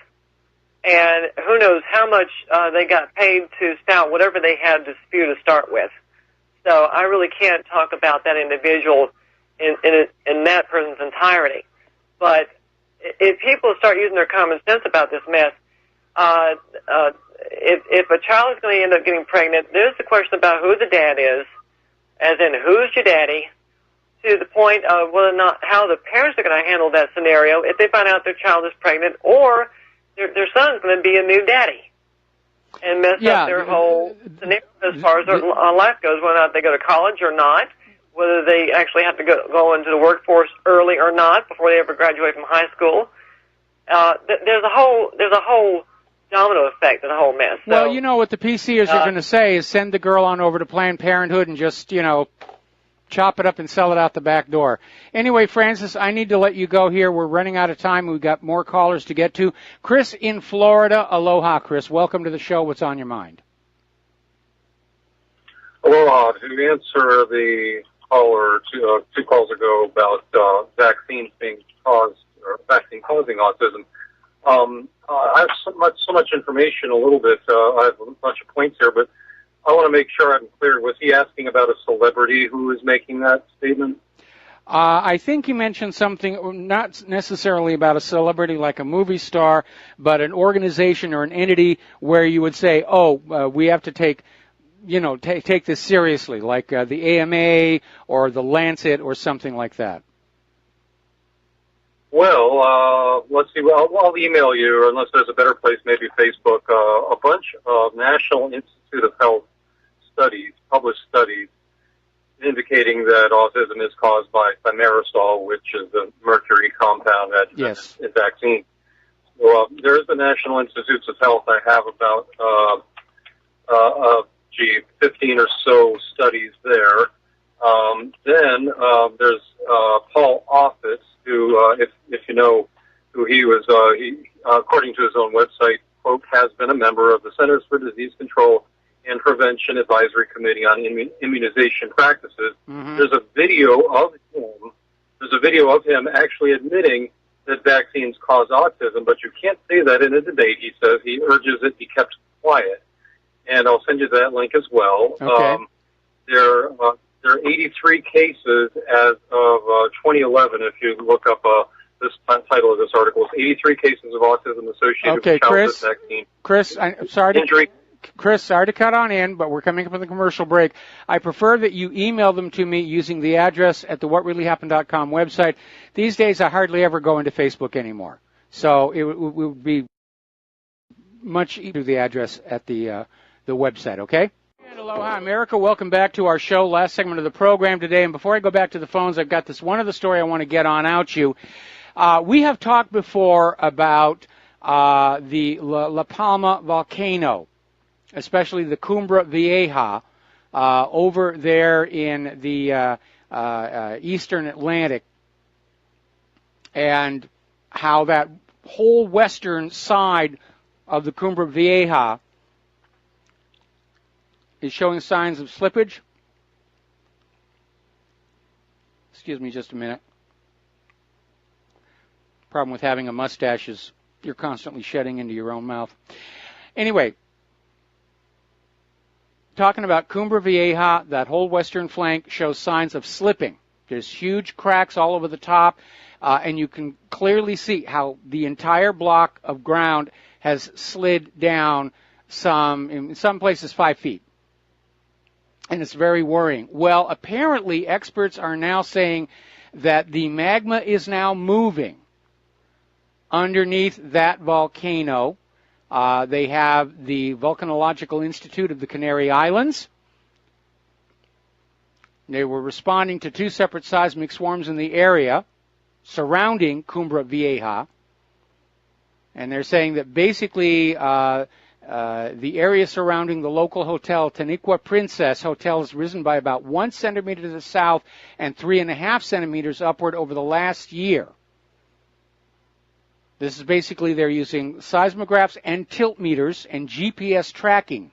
And who knows how much they got paid to spout whatever they had to spew to start with. So I really can't talk about that individual in that person's entirety. But if people start using their common sense about this mess, if a child is going to end up getting pregnant, there's the question about who the dad is, as in who's your daddy, to the point of whether or not how the parents are going to handle that scenario if they find out their child is pregnant, or their son's going to be a new daddy and mess up their whole scenario as far as their life goes, whether or not they go to college or not, whether they actually have to go into the workforce early or not before they ever graduate from high school. There's a whole domino effect of the whole mess. So, well, you know what the PCers are going to say is send the girl on over to Planned Parenthood and just, chop it up and sell it out the back door. Anyway, Francis, I need to let you go here. We're running out of time. We've got more callers to get to. Chris in Florida. Aloha, Chris. Welcome to the show. What's on your mind? Aloha. To answer the caller two calls ago about vaccines being causing autism, I have so much information, a little bit. I have a bunch of points here, but I want to make sure I'm clear. Was he asking about a celebrity who was making that statement? I think you mentioned something, not necessarily about a celebrity like a movie star, but an organization or an entity where you would say, we have to take this seriously, like the AMA or the Lancet or something like that. Well, let's see. Well, I'll email you, or unless there's a better place, maybe Facebook. A bunch of National Institute of Health studies, published studies, indicating that autism is caused by thimerosal, which is the mercury compound that in vaccines. So there is the National Institutes of Health. I have about 15 or so studies there. Then there's Paul Offit, who, if you know who he was, according to his own website, quote, has been a member of the Centers for Disease Control and Prevention Advisory Committee on Immunization Practices. Mm-hmm. There's a video of him actually admitting that vaccines cause autism, but you can't say that in a debate. He says he urges it be kept quiet. And I'll send you that link as well. Okay. There are 83 cases as of 2011. If you look up this title of this article, it's 83 cases of autism associated with childhood vaccine. Chris, Chris, sorry to cut on in, but we're coming up with a commercial break. I prefer that you email them to me using the address at the whatreallyhappened.com website. These days, I hardly ever go into Facebook anymore, so it would be much easier to the address at the website. Okay. And aloha, America. Welcome back to our show. Last segment of the program today, and before I go back to the phones, I've got this one other story I want to get on out you. We have talked before about the La Palma volcano, especially the Cumbre Vieja over there in the eastern Atlantic, and how that whole western side of the Cumbre Vieja is showing signs of slippage. Excuse me just a minute. Problem with having a mustache is you're constantly shedding into your own mouth. Anyway, talking about Cumbre Vieja, that whole western flank shows signs of slipping. There's huge cracks all over the top, and you can clearly see how the entire block of ground has slid down in some places 5 feet. And it's very worrying. Well, apparently experts are now saying that the magma is now moving underneath that volcano. They have the Volcanological Institute of the Canary Islands. They were responding to 2 separate seismic swarms in the area surrounding Cumbre Vieja. And they're saying that basically the area surrounding the local hotel, Taniqua Princess Hotel, has risen by about 1 centimeter to the south and 3.5 centimeters upward over the last year. This is basically they're using seismographs and tilt meters and GPS tracking.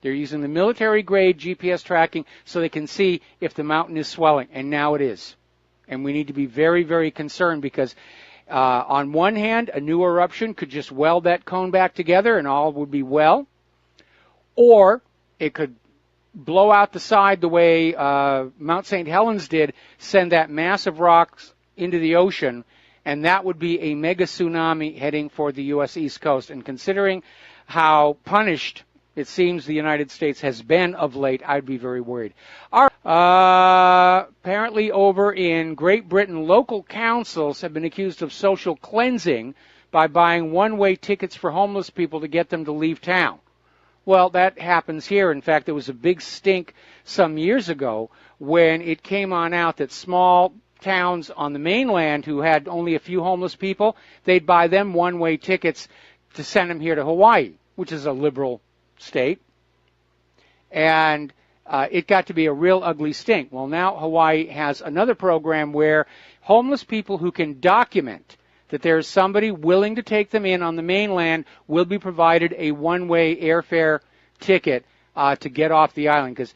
They're using the military-grade GPS tracking so they can see if the mountain is swelling, and now it is. And we need to be very, very concerned because on one hand, a new eruption could just weld that cone back together and all would be well. Or it could blow out the side the way Mount St. Helens did, send that massive rocks into the ocean, and that would be a mega tsunami heading for the U.S. East Coast. And considering how punished it seems the United States has been of late, I'd be very worried. Apparently over in Great Britain, local councils have been accused of social cleansing by buying one-way tickets for homeless people to get them to leave town. Well, that happens here. In fact, there was a big stink some years ago when it came on out that small towns on the mainland who had only a few homeless people, they'd buy them one-way tickets to send them here to Hawaii, which is a liberal state. And it got to be a real ugly stink. Well, now Hawaii has another program where homeless people who can document that there's somebody willing to take them in on the mainland will be provided a one-way airfare ticket to get off the island. Because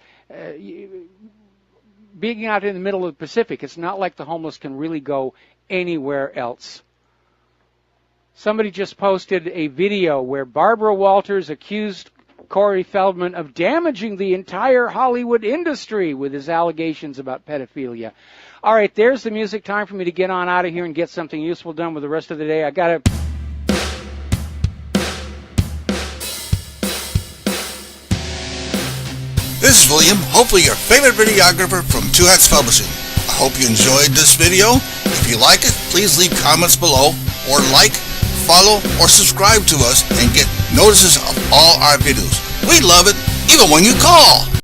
being out in the middle of the Pacific, it's not like the homeless can really go anywhere else. Somebody just posted a video where Barbara Walters accused Corey Feldman of damaging the entire Hollywood industry with his allegations about pedophilia. All right, there's the music. Time for me to get on out of here and get something useful done with the rest of the day. I got to... This is William, hopefully your favorite videographer from Two Hats Publishing. I hope you enjoyed this video. If you like it, please leave comments below, or like, follow, or subscribe to us and get notices of all our videos. We love it, even when you call.